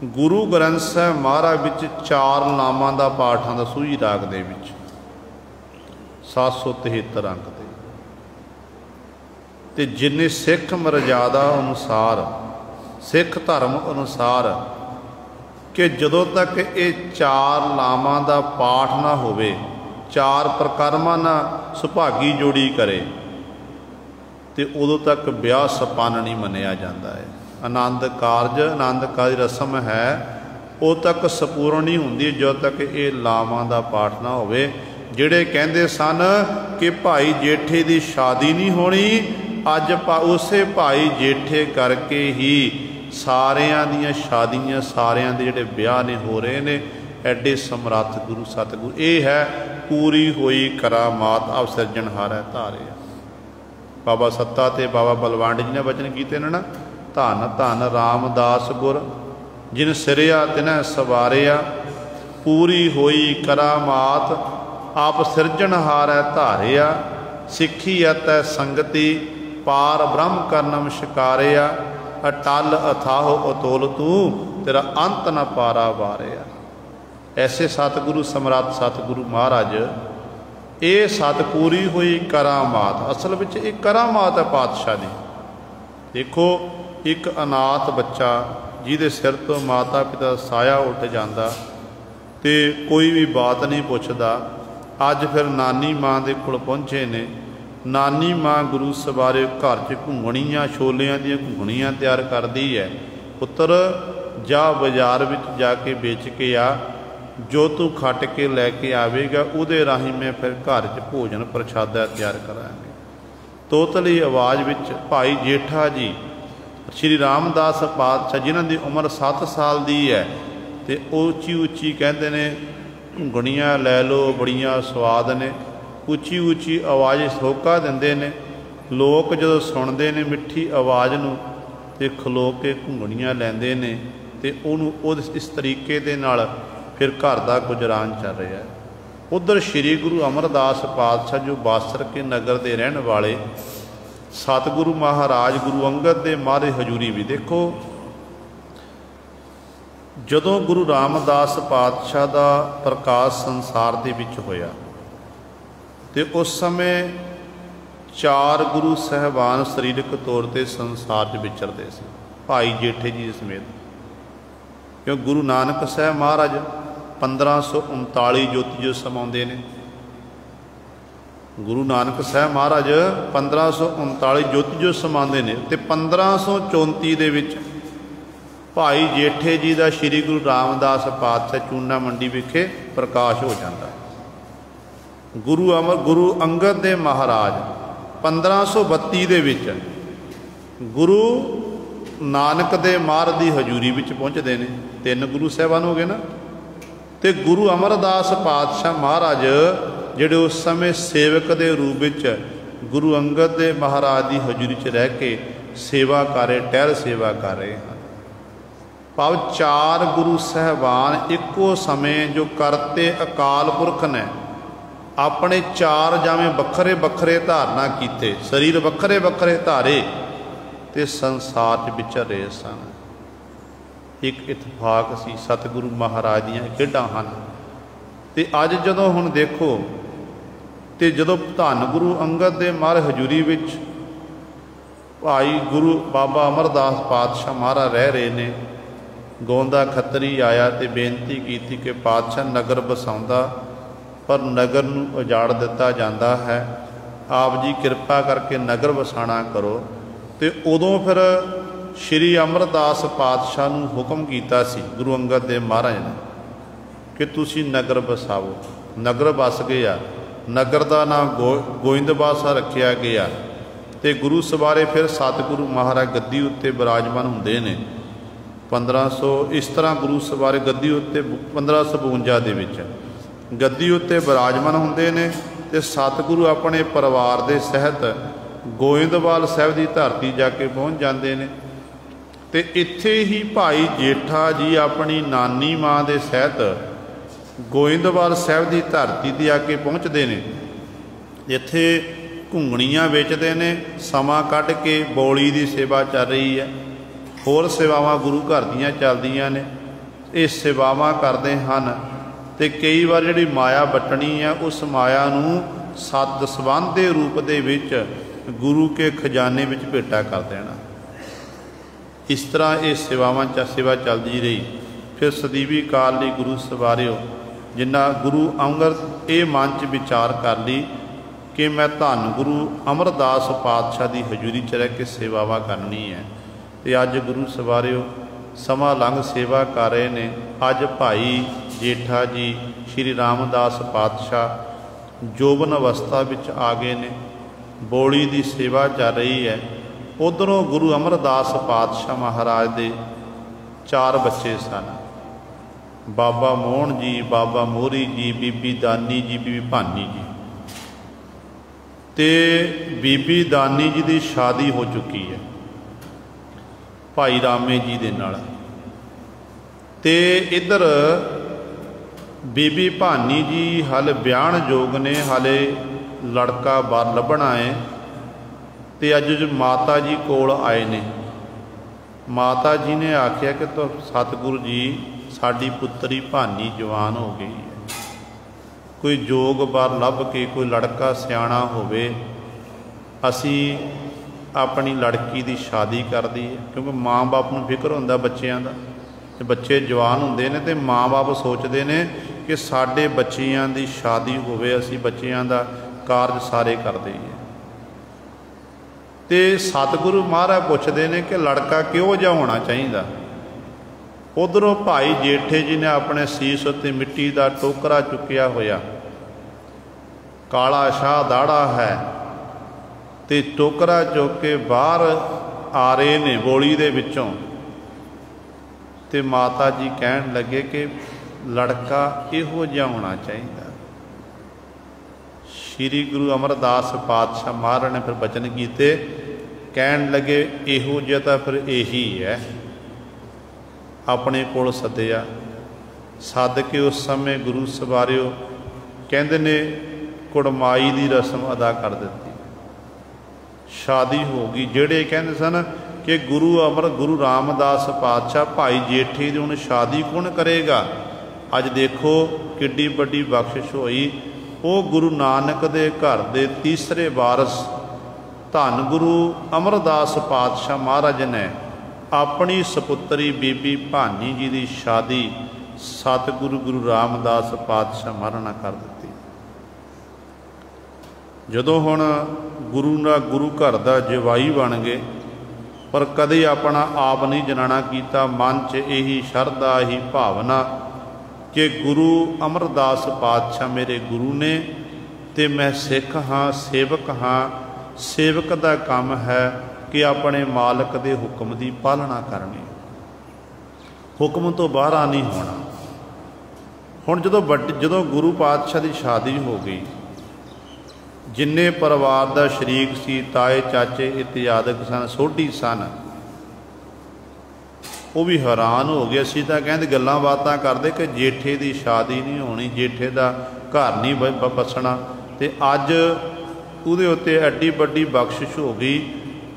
ਗੁਰੂ ਗ੍ਰੰਥ ਸਾਹਿਬ ਮਹਾਰਾਜ ਵਿੱਚ 4 ਨਾਮਾਂ ਦਾ ਪਾਠ ਆਉਂਦਾ ਸੂਹੀ ਰਾਗ ਦੇ ਵਿੱਚ 773 ਅੰਕ ਤੇ ਜਿੰਨੇ ਸਿੱਖ ਮਰਜ਼ਾਦਾ ਅਨੁਸਾਰ, ਸਿੱਖ ਧਰਮ ਅਨੁਸਾਰ, ਕਿ ਜਦੋਂ ਤੱਕ ਇਹ 4 ਨਾਮਾਂ ਦਾ ਪਾਠ ਨਾ ਹੋਵੇ, 4 ਪ੍ਰਕਰਮਾਂ ਨਾਲ ਸੁਭਾਗੀ ਜੋੜੀ ਕਰੇ, ਤੇ ਉਦੋਂ ਤੱਕ ਵਿਆਹ ਸੰਪੰਨ ਨਹੀਂ ਮੰਨਿਆ ਜਾਂਦਾ ਹੈ। ਆਨੰਦ ਕਾਰਜ ਦੀ ਰਸਮ ਹੈ, ਉਦੋਂ ਤੱਕ ਸੰਪੂਰਨ ਨਹੀਂ ਹੁੰਦੀ ਜਦੋਂ ਤੱਕ ਇਹ ਨਾਮਾਂ ਦਾ ਪਾਠ ਨਾ ਹੋਵੇ। ਜਿਹੜੇ ਕਹਿੰਦੇ ਸਨ ਕਿ ਭਾਈ ਜੇਠੇ ਦੀ ਸ਼ਾਦੀ ਨਹੀਂ ਹੋਣੀ, ਅੱਜ ਉਸੇ ਭਾਈ ਜੇਠੇ ਕਰਕੇ ਹੀ ਸਾਰਿਆਂ ਦੀਆਂ ਸ਼ਾਦੀਆਂ, ਸਾਰਿਆਂ ਦੇ ਜਿਹੜੇ ਵਿਆਹ ਨੇ ਹੋ ਰਹੇ ਨੇ। ਐਡੇ ਸਮਰੱਥ ਗੁਰੂ ਸਤਿਗੁਰੂ, ਇਹ ਹੈ ਪੂਰੀ ਹੋਈ ਕਰਾਮਾਤ ਆਪ ਸਿਰਜਣਹਾਰੈ ਧਾਰਿਆ। ਬਾਬਾ ਸੱਤਾ ਤੇ ਬਾਬਾ ਬਲਵੰਡ ਜੀ ਨੇ ਵਚਨ ਕੀਤੇ ਨੇ ਨਾ, ਧੰਨ ਧੰਨ ਰਾਮਦਾਸ ਗੁਰ ਜਿਨ ਸਿਰਿਆ ਤਿਨੈ ਸਵਾਰਿਆ, पूरी होई करामात, आप सिरजनहारै धारिया। सिखी अतै संगति, पार ब्रह्म करनम शिकारिया। अटल अथाह अतुल तू, तेरा अंत न पारा वारिया। ऐसे सतगुरु समर्थ सतगुरु महाराज, ये सतपूरी हुई करामात, असल में एक करामात है पातशाह दी। देखो एक अनाथ बच्चा जिहदे सिर तो माता पिता दा साया उठ जाता तो कोई भी बात नहीं पुछदा, अज फिर नानी माँ दे कोल पहुँचे ने। नानी माँ गुरु सवारे घर च घुंगणियाँ, छोलियां दी घुंगणियाँ तैयार करदी है। पुत्र जा बाजार विच जाके बेच के आ, जो तू खट के लैके आवेगा उहदे राही मैं फिर घर च भोजन प्रशादा तैयार करांगे। तोतली आवाज़ विच भाई जेठा जी श्री रामदास पातशाह जिन्हां दी उम्र 7 साल दी है, तो उची उची कहते ने घुंगणियाँ लै लो, बड़ियां स्वाद ने। उची उची आवाज़ सोका दिंदे ने। लोग जदों सुनते ने मिठी आवाज़ नूं ते खलो के घुंगणियाँ लैंदे ने, ते उहनूं इस तरीके दे नाल फिर घर का गुजरान चल रहा है। उधर श्री गुरु अमरदास पातशाह जो बासर के नगर के रहने वाले सतगुरु महाराज गुरु अंगद दे मारे हजूरी भी देखो। जदों गुरु रामदास पातशाह का प्रकाश संसार दे विच होया ते उस समय 4 गुरु साहबान सरीरक तौर पर संसार च विचरते सी, भाई जेठे जी समेत। क्यों गुरु नानक साहब महाराज 1539 जोती जो समाते ने। गुरु नानक साहब महाराज 1539 जोती जो समाते ने, तो 1534 दे विच भाई जेठे जी का श्री गुरु रामदास पातशाह चूना मंडी विखे प्रकाश हो जाता। गुरु अंगद दे महाराज 1532 दे विच गुरु नानक दे महाराज की हजूरी विच पहुँचते हैं। 3 गुरु साहबान हो गए ना। तो गुरु अमरदास पातशाह महाराज जिहड़े उस समय सेवक के रूप में गुरु अंगद दे महाराज की हजूरी च रह के सेवा कर रहे, टहल सेवा कर रहे हैं। भाव 4 गुरु साहबान एको समय जो करते अकाल पुरख ने अपने 4 जावें बखरे बखरे धारना कीते, शरीर बखरे बखरे धारे ते संसार च विचर रहे सन। एक इतफाक सी सतगुरु महाराज दीयां खेडां हन। ते अज जदों हुण देखो ते जदों धन गुरु अंगद दे महाराज हजूरी विच भाई गुरु बाबा अमरदास पातशाह महाराज रह रहे ने, गौंदा खत्तरी आया ते बेनती की कि पातशाह नगर बसाउंदा पर नगर नूं उजाड़ दिता जाता है, आप जी कृपा करके नगर वसाना करो। तो उदों फिर श्री अमरदास पातशाह नूं हुक्म कीता सी गुरु अंगद देव महाराज ने कि तुसी नगर बसाओ। नगर बस गया, नगर का नाम गोइंदवासा रखा गया। तो गुरु सवारे फिर सतगुरु महाराज गद्दी उत्ते विराजमान होंदे ने। 1500 इस तरह गुरु सवारे गद्दी उत्ते 1552 दे विच गद्दी उत्ते विराजमान होंदे ने। ते सतगुरु अपने परिवार के सहित गोइंदवाल साहब की धरती जाके पहुँच जाते हैं। तो इत्थे ही भाई जेठा जी अपनी नानी माँ के सहित गोइंदवाल साहब की धरती ते आके पहुँचते हैं। इत्थे घुंगणियाँ बेचते हैं, समा कढ़ के बौली की सेवा चल रही है, होर सेवावां गुरु घर दियाँ चलदियां ने। ये सेवावां करते हैं तो कई बार जिहड़ी माया बटनी है उस माया नूं सत संबंध के रूप दे विच गुरु के खजाने में भेटा कर देना। इस तरह ये सेवावां सेवा चलती रही। फिर सदीवी काल ਲਈ गुरु सवारिओ जिन्ना गुरु अंगद ये मन च विचार कर ली कि मैं धन गुरु अमरदास पातशाह की हजूरी च रह के सेवावां करनी है। तो अज गुरु सवारिओ समा लंघ सेवा कर रहे ने। अज भाई जेठा जी श्री रामदास पातशाह जोबन अवस्था विच आ गए ने, बौली की सेवा चल रही है। उधरों गुरु अमरदास पातशाह महाराज के 4 बच्चे सन, बाबा मोहन जी, बाबा मोहरी जी, बीबी दानी जी, बीबी भानी जी। ते बीबी दानी जी की शादी हो चुकी है भाई रामे जी दे नाल। ते इधर बीबी भानी जी हल ब्याहण जोग ने, हाले लड़का बार लभना है। तो अज जो माता जी कोल आए ने, माता जी ने आख्या कि तो सतगुरु जी साडी पुत्री भानी जवान हो गई है, कोई जोग बार लभ के कोई लड़का सियाणा होवे, असी अपनी लड़की की शादी कर दी है। क्योंकि माँ बाप नूं फिक्र हुंदा बच्चों का, ते बच्चे जवान हुंदे ने ते माँ बाप सोचते ने कि साडे बच्चियां दी शादी होवे, असी बच्चियां दा कारज सारे कर दईए। ते सतगुरु महाराज पुछदे ने कि लड़का किहो जिहा होना चाहिए। उधरों भाई जेठे जी ने अपने सीस उत्ते मिट्टी का टोकरा चुकिया होया, काला शाह दाड़ा है, ते टोकरा चुक के बाहर आ रहे ने बोली दे विचों। ते माता जी कहन लगे कि लड़का इहो जिहा होना चाहिए। श्री गुरु अमरदास पातशाह महाराज ने फिर बचन कीते, कहन लगे इहो जिहा तां फिर यही है। अपने कोल सद्या, सद के उस समय गुरु सवारियो कहंदे ने कुड़माई की रस्म अदा कर दी, शादी हो गई। जेड़े कहंदे सन कि गुरु रामदास पातशाह भाई जेठे दी हुण शादी कौन करेगा, अज देखो किड्डी वड्डी बख्शिश होई। वो गुरु नानक दे घर दे तीसरे वारस धन गुरु अमरदास पातशाह महाराज ने अपनी सपुत्री बीबी भानी जी की शादी सतगुरु गुरु रामदास पातशाह महाराज नाल कर दी। जदों हुण गुरु घर का जवाई बन गए, पर कदे अपना आप नहीं जनाना कीता। मन च यही शरधा ही भावना कि गुरु अमरदास पातशाह मेरे गुरु ने, ते मैं सिख हाँ, सेवक हाँ। सेवक का काम है कि अपने मालक के हुक्म की पालना करनी, हुक्म तो बाहर नहीं होना। हुण जदों गुरु पातशाह की शादी हो गई, जिन्ने परिवार का शरीक सी, ताए चाचे इत्यादि सन, सोढ़ी सन, वो भी हैरान हो गए। असीं तां कहंदे गल्लां बातां करदे कि जेठे की शादी नहीं होनी, जेठे का घर नहीं बसना, ते अज उहदे उत्ते एड्डी वड्डी बख्शिश हो गई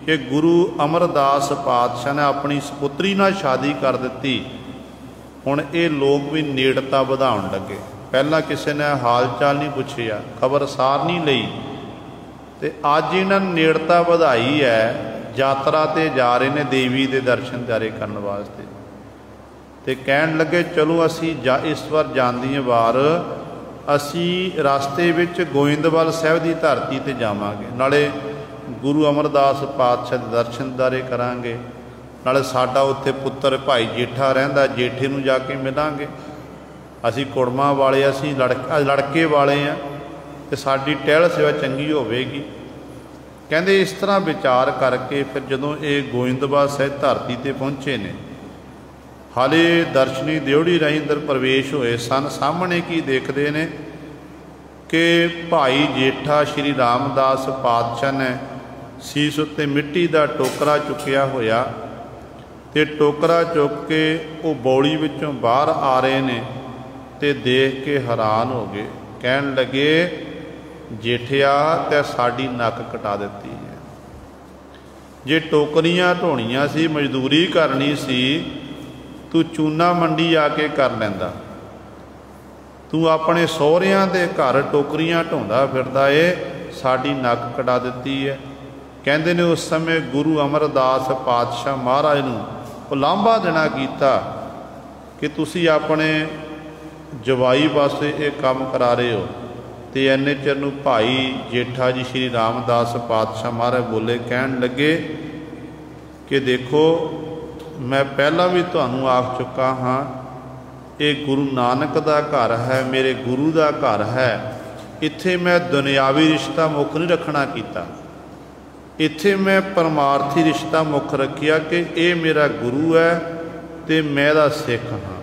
कि गुरु अमरदास पातशाह ने अपनी सपुत्री नाल शादी कर दी। हुण ये लोग भी नेड़ता वधाउण लगे। पहला किसी ने हाल चाल नहीं पुछिया, खबर सार नहीं लई, ते अज इन्हां ने नेड़ता वधाई है। यात्रा ते जा रहे ने देवी के दर्शन दारे करने वास्ते, ते कहन लगे चलो असी इस बार जांदी वार असी रास्ते विच गोइंदवाल साहब की धरती ते जावांगे, नाले गुरु अमरदास पातशाह के दर्शन दारे करांगे, नाले साडा उत्थे पुत्र भाई जेठा रहिंदा, जेठे नूं जाके मिलांगे। असी कुड़मा वाले, असी लड़के वाले हैं, तो साडी टहल सेवा चंगी होवेगी। कहंदे इस तरह विचार करके फिर जदों ये गोइंदवाल साहब धरती ते पहुँचे ने, हाले दर्शनी दियोड़ी राही अंदर प्रवेश होए सन। सामने की देखते ने कि भाई जेठा श्री रामदास पातशाह ने सीस उत्ते मिट्टी का टोकरा चुकिया होया, ते टोकरा चुक के वो बौली विचों बाहर आ रहे ने, ते देख के हैरान हो गए। कहन लगे जेठिया ते साडी नक कटा दी है, जे टोकरियां ढोणियां सी, मजदूरी करनी सी, तू चूना मंडी आके कर लैंदा, तू अपने सहुरियां दे घर टोकरियां ढोंदा फिरदा है, साडी नक कटा दी है। कहंदे ने उस समय गुरु अमरदास पातशाह महाराज नूं उलांभा देना कीता कि तुसी अपने जवाई वास्ते ये काम करा रहे हो। तो इन्ने चिर नूं भाई जेठा जी श्री रामदास पातशाह महाराज बोले, कहन लगे कि देखो मैं पहला भी तुहानूं आख चुका हाँ, ये गुरु नानक का घर है, मेरे गुरु का घर है। इत्थे मैं दुनियावी रिश्ता मुख नहीं रखना कीता, इत्थे मैं परमार्थी रिश्ता मुख रखिया कि ये मेरा गुरु है तो मैं दा सिख हाँ।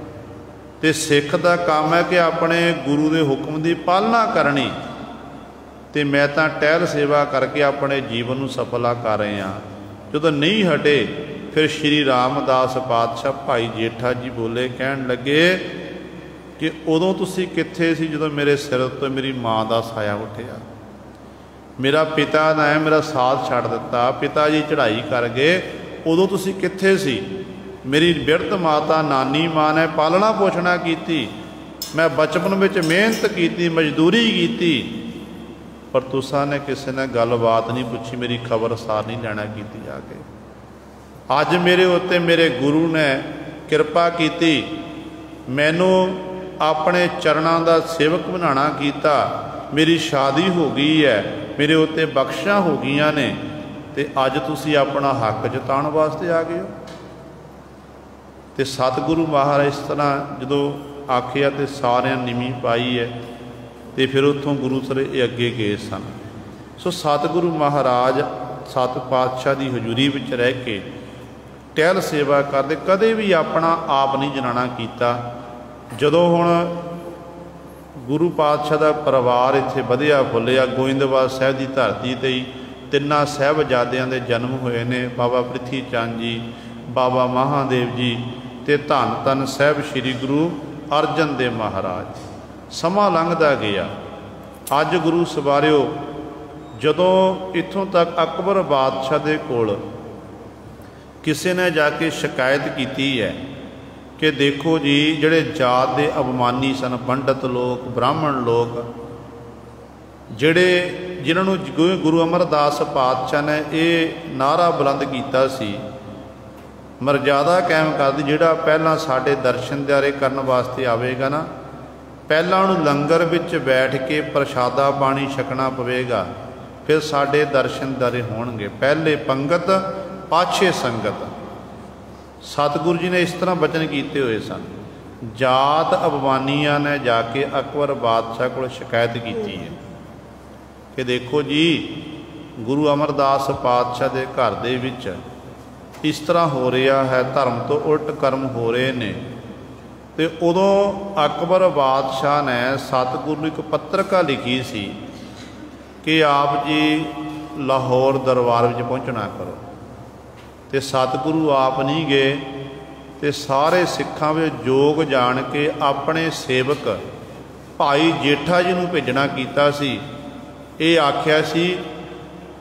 तो सिख का काम है कि अपने गुरु के हुक्म की पालना करनी, तो मैं तो टहल सेवा करके अपने जीवन को सफला कर रहा हाँ। जो नहीं हटे फिर श्री रामदास पातशाह भाई जेठा जी बोले, कहन लगे कि उदों तुसीं कित्थे सी जदों मेरे सिर तो मेरी माँ का साया उठिया। मेरा पिता ने मेरा साथ छड्ड दिता, पिता जी चढ़ाई कर गए, उदों तुसीं कित्थे सी। मेरी बिरध माता नानी माँ ने पालना पोषणा की, मैं बचपन में मेहनत की, मजदूरी की, पर तुसां ने किसी ने गलबात नहीं पूछी, मेरी खबरसार नहीं लैना की जाके। अज मेरे उत्ते मेरे गुरु ने किरपा की, मैनू अपने चरणों का सेवक बनाना कीता, मेरी शादी हो गई है, मेरे उत्ते बख्शिशां हो गई ने, तो अज तुसीं अपना हक जताउण वास्ते आ गए हो। तो सतगुरु महाराज इस तरह जदों आखिया तो सारिਆਂ नीवी पाई है, तो फिर उत्थों गुरु सर ये अगे गए सन। सो सतगुरु महाराज सत पातशाह की हजूरी विच रह के टहल सेवा करते, कदे भी अपना आप नहीं जनाना कीता। जदों हुण गुरु पातशाह का परिवार इत्थे वधिया फुलिया, गोइंदवाल साहिब की धरती ते तिन्नां साहिबजादियां दे जन्म होए ने, बाबा प्रिथी चंद जी, बाबा महादेव जी, ते धन धन साहिब श्री गुरु अर्जन देव महाराज। समा लंघदा गया। अज गुरु सवारिओ जदों इत्थों तक अकबर बादशाह दे कोल किसी ने जाके शिकायत की है कि देखो जी, जिहड़े जात दे अभिमानी सन, पंडित लोग, ब्राह्मण लोग, जिहड़े जिन्होंने गुरु अमरदास पातशाह ने यह नारा बुलंद किया सी, मर्यादा कायम कर दी, जिहड़ा पहला साडे दर्शन दीदारे करन वास्ते आवेगा ना, पहला उन्होंने लंगर विच बैठ के प्रशादा पानी छकना पवेगा, फिर साडे दर्शन दीदारे होणगे। पहले पंगत पाछे संगत। सतगुरु जी ने इस तरह बचन किए हुए सन। जात अभिमानियां ने जाके अकबर बादशाह को शिकायत की है कि देखो जी, गुरु अमरदास पातशाह के घर दे विच इस तरह हो रहा है, धर्म तो उल्ट कर्म हो रहे हैं। तो उदों अकबर बादशाह ने सतगुरु को एक पत्रिका लिखी सी कि आप जी लाहौर दरबार में पहुँचना करो। तो सतगुरु आप नहीं गए, तो सारे सिखां में जोग जान के अपने सेवक भाई जेठा जी नूं भेजना कीता सी। ये आख्या सी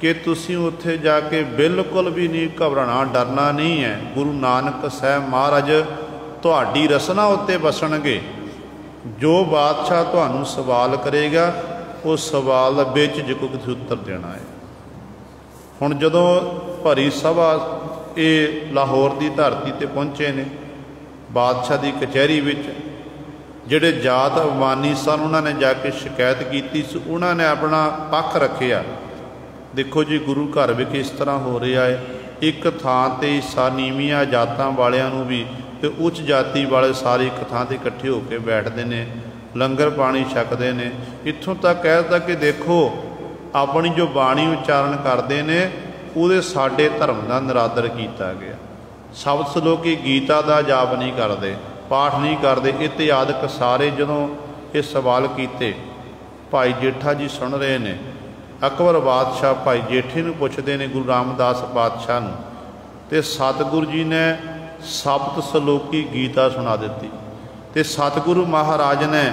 कि तुसीं उत्थे जाके बिल्कुल भी नहीं घबराना, डरना नहीं है। गुरु नानक साहब महाराज तुहाडी रसना उत्ते बसणगे। जो बादशाह तुहानूं सवाल करेगा, उस सवाल का बेझिझक तुसीं उत्तर देना है। हुण जदों भरी सभा ये लाहौर की धरती ते पहुँचे ने, बादशाह की कचहरी विच जिहड़े जात अभिमानी सन उन्होंने जाके शिकायत की, उन्होंने अपना पक्ष रखिया। देखो जी, गुरु घर विच इस तरह हो रहा है, एक थां ते सा नीवियां जातां वालियां नूं भी ते उच्च जाति वाले सारे एक थां ते इकट्ठे होकर बैठते हैं, लंगर पानी छकते हैं। इत्थों तक कहता कि देखो, अपनी जो बाणी उच्चारण करते हैं उहदे साडे धर्म का निरादर किया गया। शब्द सलोकी गीता का जाप नहीं करते, पाठ नहीं करते। इत्यादक सारे जदों ये सवाल किए, भाई जेठा जी सुन रहे हैं। अकबर बादशाह भाई जेठे नूं पुछदे ने गुरु रामदास पातशाह नूं, ते सतगुरु जी ने शब्द सलोकी गीता सुना दी। ते सतगुरु महाराज ने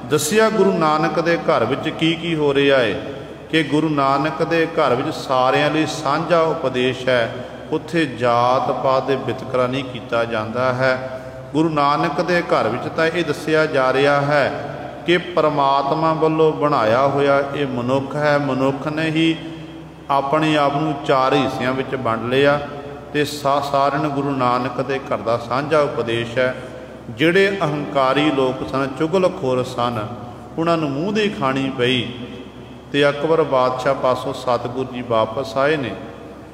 दसिया गुरु नानक दे घर विच की हो रहा है कि गुरु नानक दे घर विच सारिਆਂ ਲਈ ਸਾਂਝਾ उपदेश है, उत्थे जात पात दे वितकरा नहीं किया जाता है। गुरु नानक दे घर विच तां ये दसिया जा रहा है कि परमात्मा वालों बनाया होया ये मनुख है, मनुख ने ही अपने आप नूं चार हिस्सिਆਂ विच वंड लिया। ते सारिਆਂ गुरु नानक दे घर दा साਂਝਾ उपदेश है। जिहड़े अहंकारी लोग सन, चुगलखोर सन, उन्हां नूं मूँह दी खाणी पई। ते अकबर बादशाह पासों सतगुरु जी वापस आए ने,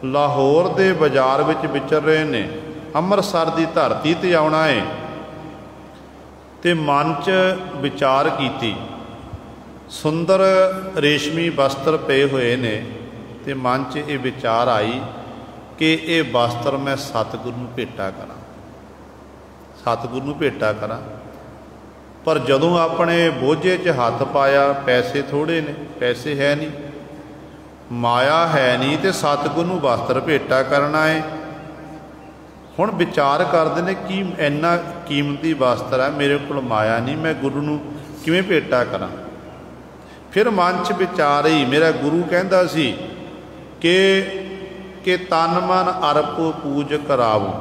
लाहौर दे बाजार विच विचर रहे ने, अमृतसर की धरती ते आउणा है। ते मन च विचार कीती, सुंदर रेशमी वस्त्र पे हुए ने, ते मन च ये विचार आई कि ये वस्त्र मैं सतगुरु नूं भेटा करा, सतगुरु नूं भेटा करा। पर जदों अपने बोझे च हथ पाया, पैसे थोड़े ने, पैसे है नहीं, माया है नहीं, तो सतगुरु नूं वस्त्र भेटा करना है। ਹੁਣ ਵਿचार ਕਰਦੇ ਨੇ ਕਿ ਇੰਨਾ ਕੀਮਤੀ ਵਸਤਰ ਹੈ, ਮੇਰੇ ਕੋਲ ਮਾਇਆ ਨਹੀਂ, ਮੈਂ ਗੁਰੂ ਨੂੰ ਕਿਵੇਂ ਭੇਟਾ ਕਰਾਂ। ਫਿਰ ਮਨ 'ਚ ਵਿਚਾਰ ਹੀ, ਮੇਰਾ ਗੁਰੂ ਕਹਿੰਦਾ ਸੀ ਕਿ ਤਨ ਮਨ ਅਰਪ ਪੂਜ ਕਰਾਵੋ।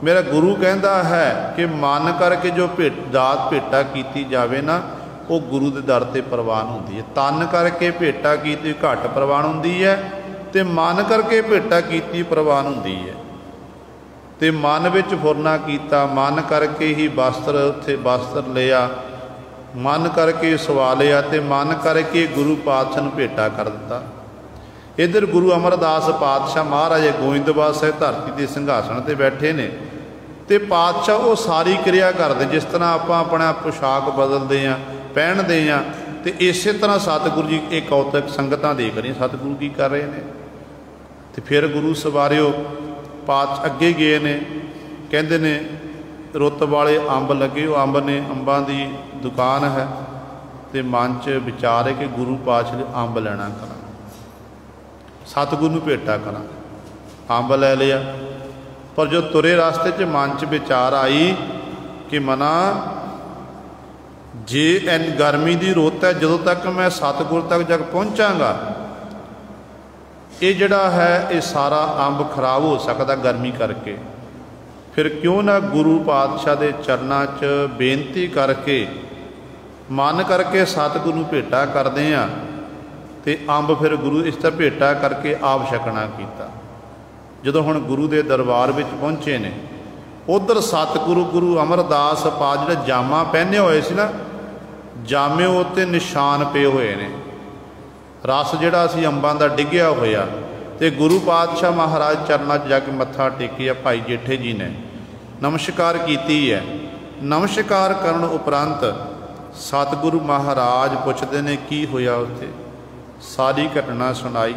ਮੇਰਾ ਗੁਰੂ ਕਹਿੰਦਾ ਹੈ ਕਿ ਮਨ ਕਰਕੇ ਜੋ ਦਾਤ ਭੇਟਾ ਕੀਤੀ ਜਾਵੇ ਨਾ, ਉਹ ਗੁਰੂ ਦੇ ਦਰ 'ਤੇ ਪ੍ਰਵਾਨ ਹੁੰਦੀ ਹੈ। ਤਨ ਕਰਕੇ ਭੇਟਾ ਕੀਤੀ ਘੱਟ ਪ੍ਰਵਾਨ ਹੁੰਦੀ ਹੈ, ਅਤੇ ਮਨ ਕਰਕੇ ਭੇਟਾ ਕੀਤੀ ਪ੍ਰਵਾਨ ਹੁੰਦੀ ਹੈ। ਅਤੇ ਮਨ ਵਿੱਚ ਫੁਰਨਾ ਕੀਤਾ, ਮਨ ਕਰਕੇ ਹੀ ਵਸਤਰ ਉੱਥੇ ਵਸਤਰ ਲਿਆ, ਮਨ ਕਰਕੇ ਸਵਾ ਲਿਆ, ਅਤੇ ਮਨ ਕਰਕੇ ਗੁਰੂ ਪਾਤਸ਼ਾਹ ਨੂੰ ਭੇਟਾ ਕਰ ਦਿੱਤਾ। ਇੱਧਰ ਗੁਰੂ ਅਮਰਦਾਸ ਪਾਤਸ਼ਾਹ ਮਹਾਰਾਜ ਗੋਇੰਦਵਾਲ ਸਾਹਿਬ ਧਰਤੀ ਦੇ ਸਿੰਘਾਸਣ 'ਤੇ ਬੈਠੇ ਨੇ, ਅਤੇ ਪਾਤਸ਼ਾਹ ਉਹ ਸਾਰੀ ਕਿਰਿਆ ਕਰਦੇ। ਜਿਸ ਤਰ੍ਹਾਂ ਆਪਾਂ ਆਪਣਾ ਪੁਸ਼ਾਕ ਬਦਲਦੇ ਹਾਂ, ਪਹਿਨਦੇ ਹਾਂ, ਅਤੇ ਇਸੇ ਤਰ੍ਹਾਂ ਸਤਿਗੁਰੂ ਜੀ ਇਹ ਕੌਤਕ ਸੰਗਤਾਂ ਦੇਖ ਰਹੀਆਂ ਸਤਿਗੁਰੂ ਕੀ ਕਰ ਰਹੇ ਨੇ। ਅਤੇ ਫਿਰ ਗੁਰੂ ਸਵਾਰਿਓ ਪਾਤਸ਼ਾਹ ਅੱਗੇ ਗਏ ਨੇ, ਕਹਿੰਦੇ ਨੇ ਰੁੱਤ ਵਾਲੇ ਅੰਬ ਲੱਗੇ, ਉਹ ਅੰਬ ਨੇ, ਅੰਬਾਂ ਦੀ ਦੁਕਾਨ ਹੈ, ਅਤੇ ਮਨ 'ਚ ਵਿਚਾਰ ਹੈ ਕਿ ਗੁਰੂ ਪਾਤਸ਼ਾਹ ਦੇ ਅੰਬ ਲੈਣਾ ਕਰਾਂ, ਸਤਿਗੁਰੂ ਨੂੰ ਭੇਟਾ ਕਰਾਂ। ਅੰਬ ਲੈ ਲਿਆ, ਪਰ ਜੋ ਤੁਰੇ ਰਸਤੇ 'ਚ ਮਨ 'ਚ ਵਿਚਾਰ ਆਈ ਕਿ ਮਨਾ ਜੇ ਗਰਮੀ ਦੀ ਰੁੱਤ ਹੈ, ਜਦੋਂ ਤੱਕ ਮੈਂ ਸਤਿਗੁਰ ਤੱਕ ਜਦ ਪਹੁੰਚਾਂਗਾ, ਇਹ ਜਿਹੜਾ ਹੈ ਇਹ ਸਾਰਾ ਅੰਬ ਖਰਾਬ ਹੋ ਸਕਦਾ ਗਰਮੀ ਕਰਕੇ। ਫਿਰ ਕਿਉਂ ਨਾ ਗੁਰੂ ਪਾਤਸ਼ਾਹ ਦੇ ਚਰਨਾਂ 'ਚ ਬੇਨਤੀ ਕਰਕੇ, ਮਨ ਕਰਕੇ ਸਤਿਗੁਰੂ ਨੂੰ ਭੇਟਾ ਕਰਦੇ ਹਾਂ, ਅਤੇ ਅੰਬ ਫਿਰ ਗੁਰੂ ਇਸ ਤਰ੍ਹਾਂ ਭੇਟਾ ਕਰਕੇ ਆਪ ਛਕਣਾ ਕੀਤਾ। ਜਦੋਂ ਹੁਣ ਗੁਰੂ ਦੇ ਦਰਬਾਰ ਵਿੱਚ ਪਹੁੰਚੇ ਨੇ, ਉੱਧਰ ਸਤਿਗੁਰੂ ਗੁਰੂ ਅਮਰਦਾਸ ਪਾਦ ਜਿਹੜੇ ਜਾਮਾ ਪਹਿਨੇ ਹੋਏ ਸੀ ਨਾ, ਜਾਮੇ ਉੱਤੇ ਨਿਸ਼ਾਨ ਪਏ ਹੋਏ ਨੇ, ਰਸ ਜਿਹੜਾ ਸੀ ਅੰਬਾਂ ਦਾ ਡਿੱਗਿਆ ਹੋਇਆ। ਅਤੇ ਗੁਰੂ ਪਾਤਸ਼ਾਹ ਮਹਾਰਾਜ ਚਰਨਾਂ 'ਚ ਜਾ ਕੇ ਮੱਥਾ ਟੇਕਿਆ। ਭਾਈ ਜੇਠੇ ਜੀ ਨੇ ਨਮਸਕਾਰ ਕੀਤੀ ਹੈ। ਨਮਸਕਾਰ ਕਰਨ ਉਪਰੰਤ ਸਤਿਗੁਰੂ ਮਹਾਰਾਜ ਪੁੱਛਦੇ ਨੇ ਕੀ ਹੋਇਆ ਉੱਥੇ, ਸਾਰੀ ਘਟਨਾ ਸੁਣਾਈ।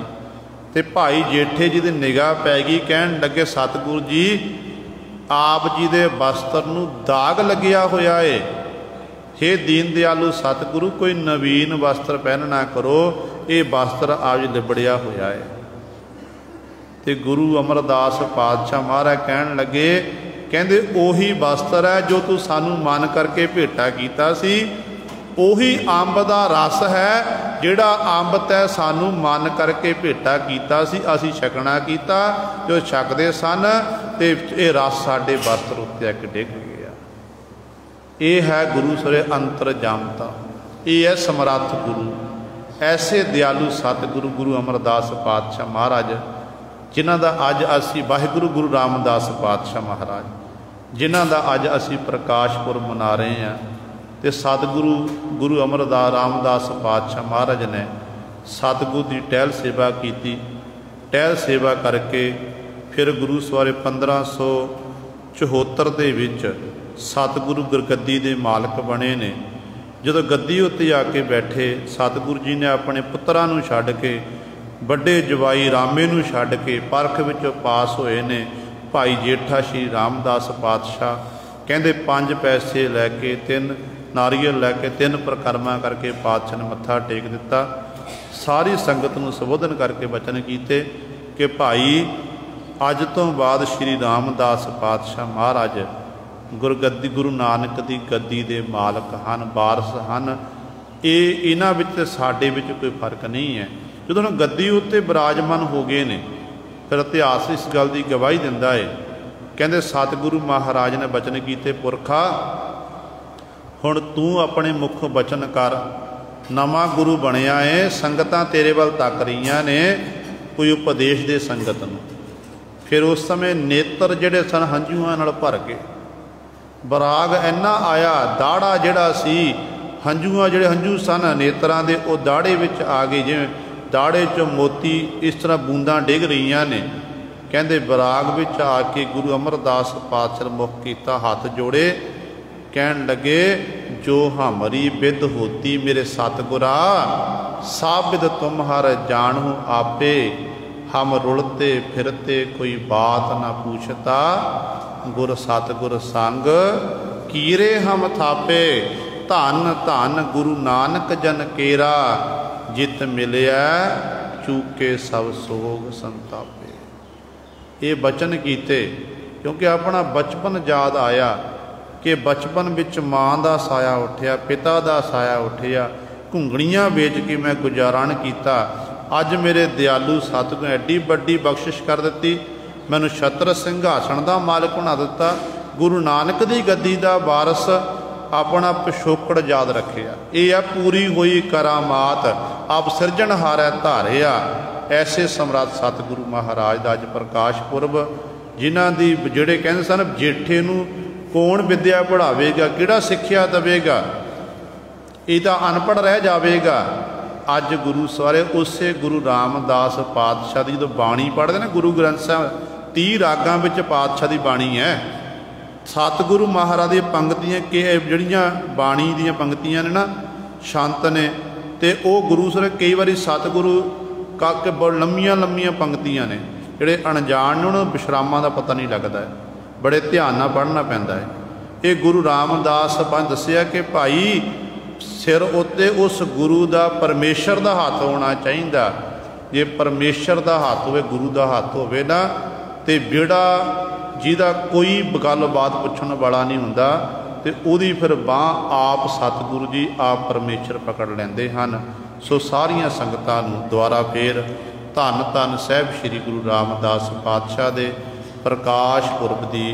ਅਤੇ ਭਾਈ ਜੇਠੇ ਜੀ ਦੀ ਨਿਗਾਹ ਪੈ ਗਈ, ਕਹਿਣ ਲੱਗੇ ਸਤਿਗੁਰੂ ਜੀ ਆਪ ਜੀ ਦੇ ਵਸਤਰ ਨੂੰ ਦਾਗ ਲੱਗਿਆ ਹੋਇਆ ਏ, ਹੇ ਦੀਨ ਦਿਆਲੂ ਸਤਿਗੁਰੂ ਕੋਈ ਨਵੀਨ ਵਸਤਰ ਪਹਿਨਣਾ ਕਰੋ, ਇਹ ਵਸਤਰ ਆਪ ਜੀ ਲਿਬੜਿਆ ਹੋਇਆ ਹੈ। ਅਤੇ ਗੁਰੂ ਅਮਰਦਾਸ ਪਾਤਸ਼ਾਹ ਮਹਾਰਾਜ ਕਹਿਣ ਲੱਗੇ, ਕਹਿੰਦੇ ਉਹੀ ਵਸਤਰ ਹੈ ਜੋ ਤੂੰ ਸਾਨੂੰ ਮਨ ਕਰਕੇ ਭੇਟਾ ਕੀਤਾ ਸੀ, ਉਹੀ ਅੰਬ ਦਾ ਰਸ ਹੈ ਜਿਹੜਾ ਅੰਬ ਤੈ ਸਾਨੂੰ ਮਨ ਕਰਕੇ ਭੇਟਾ ਕੀਤਾ ਸੀ, ਅਸੀਂ ਛਕਣਾ ਕੀਤਾ, ਜੋ ਛਕਦੇ ਸਨ ਅਤੇ ਇਹ ਰਸ ਸਾਡੇ ਵਸਤਰ ਉੱਤੇ ਇੱਕ ਡਿੱਗ ਗਿਆ। ਇਹ ਹੈ ਗੁਰੂ ਸਰੇ ਅੰਤਰਜਾਮਤਾ, ਇਹ ਹੈ ਸਮਰੱਥ ਗੁਰੂ। ਐਸੇ ਦਿਆਲੂ ਸਤਿਗੁਰੂ ਗੁਰੂ ਅਮਰਦਾਸ ਪਾਤਸ਼ਾਹ ਮਹਾਰਾਜ, ਜਿਨ੍ਹਾਂ ਦਾ ਅੱਜ ਅਸੀਂ ਵਾਹਿਗੁਰੂ ਗੁਰੂ ਰਾਮਦਾਸ ਪਾਤਸ਼ਾਹ ਮਹਾਰਾਜ, ਜਿਨ੍ਹਾਂ ਦਾ ਅੱਜ ਅਸੀਂ ਪ੍ਰਕਾਸ਼ ਪੁਰਬ ਮਨਾ ਰਹੇ ਹਾਂ। ਅਤੇ ਸਤਿਗੁਰੂ ਗੁਰੂ ਅਮਰਦਾਸ ਰਾਮਦਾਸ ਪਾਤਸ਼ਾਹ ਮਹਾਰਾਜ ਨੇ ਸਤਿਗੁਰੂ ਦੀ ਟਹਿਲ ਸੇਵਾ ਕੀਤੀ। ਟਹਿਲ ਸੇਵਾ ਕਰਕੇ ਫਿਰ ਗੁਰੂ ਸਵਾਰੇ 1574 ਦੇ ਵਿੱਚ ਸਤਿਗੁਰੂ ਗੁਰਗੱਦੀ ਦੇ ਮਾਲਕ ਬਣੇ ਨੇ। ਜਦੋਂ ਗੱਦੀ ਉੱਤੇ ਆ ਕੇ ਬੈਠੇ, ਸਤਿਗੁਰੂ ਜੀ ਨੇ ਆਪਣੇ ਪੁੱਤਰਾਂ ਨੂੰ ਛੱਡ ਕੇ, ਵੱਡੇ ਜਵਾਈ ਰਾਮੇ ਨੂੰ ਛੱਡ ਕੇ ਪਰਖ ਵਿੱਚੋਂ ਪਾਸ ਹੋਏ ਨੇ। ਭਾਈ ਜੇਠਾ ਸ਼੍ਰੀ ਰਾਮਦਾਸ ਪਾਤਸ਼ਾਹ ਕਹਿੰਦੇ 5 ਪੈਸੇ ਲੈ ਕੇ, 3 ਨਾਰੀਅਲ ਲੈ ਕੇ, 3 ਪ੍ਰਕਰਮਾਂ ਕਰਕੇ ਪਾਤਸ਼ਾਹ ਨੇ ਮੱਥਾ ਟੇਕ ਦਿੱਤਾ। ਸਾਰੀ ਸੰਗਤ ਨੂੰ ਸੰਬੋਧਨ ਕਰਕੇ ਬਚਨ ਕੀਤੇ ਕਿ ਭਾਈ ਅੱਜ ਤੋਂ ਬਾਅਦ ਸ਼੍ਰੀ ਰਾਮਦਾਸ ਪਾਤਸ਼ਾਹ ਮਹਾਰਾਜ ਗੁਰਗੱਦੀ ਗੁਰੂ ਨਾਨਕ ਦੀ ਗੱਦੀ ਦੇ ਮਾਲਕ ਹਨ, ਵਾਰਸ ਹਨ। ਇਹਨਾਂ ਵਿੱਚ ਸਾਡੇ ਵਿੱਚ ਕੋਈ ਫਰਕ ਨਹੀਂ ਹੈ। ਜਦੋਂ ਹੁਣ ਗੱਦੀ ਉੱਤੇ ਬਿਰਾਜਮਾਨ ਹੋ ਗਏ ਨੇ, ਫਿਰ ਇਤਿਹਾਸ ਇਸ ਗੱਲ ਦੀ ਗਵਾਹੀ ਦਿੰਦਾ ਹੈ। ਕਹਿੰਦੇ ਸਤਿਗੁਰੂ ਮਹਾਰਾਜ ਨੇ ਬਚਨ ਕੀਤੇ, ਪੁਰਖਾ ਹੁਣ ਤੂੰ ਆਪਣੇ ਮੁੱਖ ਬਚਨ ਕਰ, ਨਵਾਂ ਗੁਰੂ ਬਣਿਆ ਏ, ਸੰਗਤਾਂ ਤੇਰੇ ਵੱਲ ਤੱਕ ਰਹੀਆਂ ਨੇ, ਕੋਈ ਉਪਦੇਸ਼ ਦੇ ਸੰਗਤ ਨੂੰ। ਫਿਰ ਉਸ ਸਮੇਂ ਨੇਤਰ ਜਿਹੜੇ ਸਨ ਹੰਝੂਆਂ ਨਾਲ ਭਰ ਗਏ, ਬਰਾਗ ਇੰਨਾ ਆਇਆ, ਦਾੜਾ ਜਿਹੜਾ ਸੀ, ਹੰਝੂਆਂ ਜਿਹੜੇ ਹੰਝੂ ਸਨ ਨੇਤਰਾਂ ਦੇ, ਉਹ ਦਾੜੇ ਵਿੱਚ ਆ ਗਏ, ਜਿਵੇਂ ਦਾੜੇ 'ਚੋਂ ਮੋਤੀ ਇਸ ਤਰ੍ਹਾਂ ਬੂੰਦਾਂ ਡਿੱਗ ਰਹੀਆਂ ਨੇ। ਕਹਿੰਦੇ ਬਰਾਗ ਵਿੱਚ ਆ ਕੇ ਗੁਰੂ ਅਮਰਦਾਸ ਪਾਤਸ਼ਾਹ ਮੁਖ ਕੀਤਾ, ਹੱਥ ਜੋੜੇ, ਕਹਿਣ ਲੱਗੇ ਜੋ ਹਮਰੀ ਬਿਦ ਹੋਤੀ ਮੇਰੇ ਸਤਿਗੁਰਾ, ਸਾਬਿਦ ਤੁਮਹਰ ਜਾਣੂ ਆਪੇ, ਹਮ ਰੁਲਤੇ ਫਿਰਤੇ ਕੋਈ ਬਾਤ ਨਾ ਪੁੱਛਤਾ, ਗੁਰ ਸਤਿਗੁਰ ਸੰਗ ਕੀਰੇ ਹਮ ਥਾਪੇ, ਧੰਨ ਧੰਨ ਗੁਰੂ ਨਾਨਕ ਜਨ ਕੇਰਾ, ਜਿਤ ਮਿਲਿਆ ਚੂਕੇ ਸਭ ਸੋਗ ਸੰਤਾਪੇ। ਇਹ ਬਚਨ ਕੀਤੇ क्योंकि अपना बचपन याद आया कि बचपन विच माँ का साया उठिया, पिता का साया उठिया, घुंगड़ियाँ बेच के मैं गुजारा नहीं किया। अज मेरे दयालु सतगुर एड्डी वड्डी बख्शिश कर दी, मैनू छत्र सिंघासन का मालिक बना दिता, गुरु नानक की गद्दी का वारस, अपना पिछोकड़ याद रखिया। यह है पूरी हुई करामात आप सिरजनहारै धारिया। ऐसे सम्राट सतगुरु महाराज का अज प्रकाश पुरब, जिन्हां दी जिहड़े कहंदे सन जेठे नूं कौन विद्या पढ़ावेगा, किहड़ा सिक्ख्या देवेगा, ये तो अनपढ़ रह जाएगा। अज गुरु सारे उसे गुरु रामदास पातशाह की जो बाणी पढ़ते ना, गुरु ग्रंथ साहब 30 रागां विच पातशाह की बाणी है। सतगुरु महाराज दी पंक्तियां कि जिहड़ियां बाणी दी पंक्तियां ने ना शांत ने, तो वह गुरु सर कई बार सतगुरु काके बहुत लंबियां लंबियां पंक्तियां ने, जिहड़े अणजाण ने उन्होंने विश्रामां का पता नहीं लगता है, बड़े ध्यान नाल पढ़ना पैंदा है। ये गुरु रामदास पांच दसिया कि भाई सिर उत्ते उस गुरु का परमेश्वर का हाथ होना चाहिए। जे परमेश्वर का हाथ होवे, गुरु का हाथ होवे ना, तो बेड़ा जिहदा कोई गलबात पुछण वाला नहीं हुंदा, ते उहदी फिर बांह आप सतगुरु जी आप परमेश्वर पकड़ लैंदे हन। सो सारियां संगतां नूं दुआरा फिर धन धन साहिब श्री गुरु रामदास पातशाह दे प्रकाश पुरब दी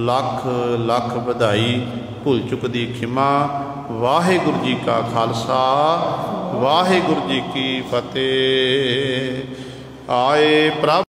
लख लख बधाई, भुल चुक दी खिमा। वाहिगुरू जी का खालसा, वाहिगुरू जी की फतेह। आए प्रभ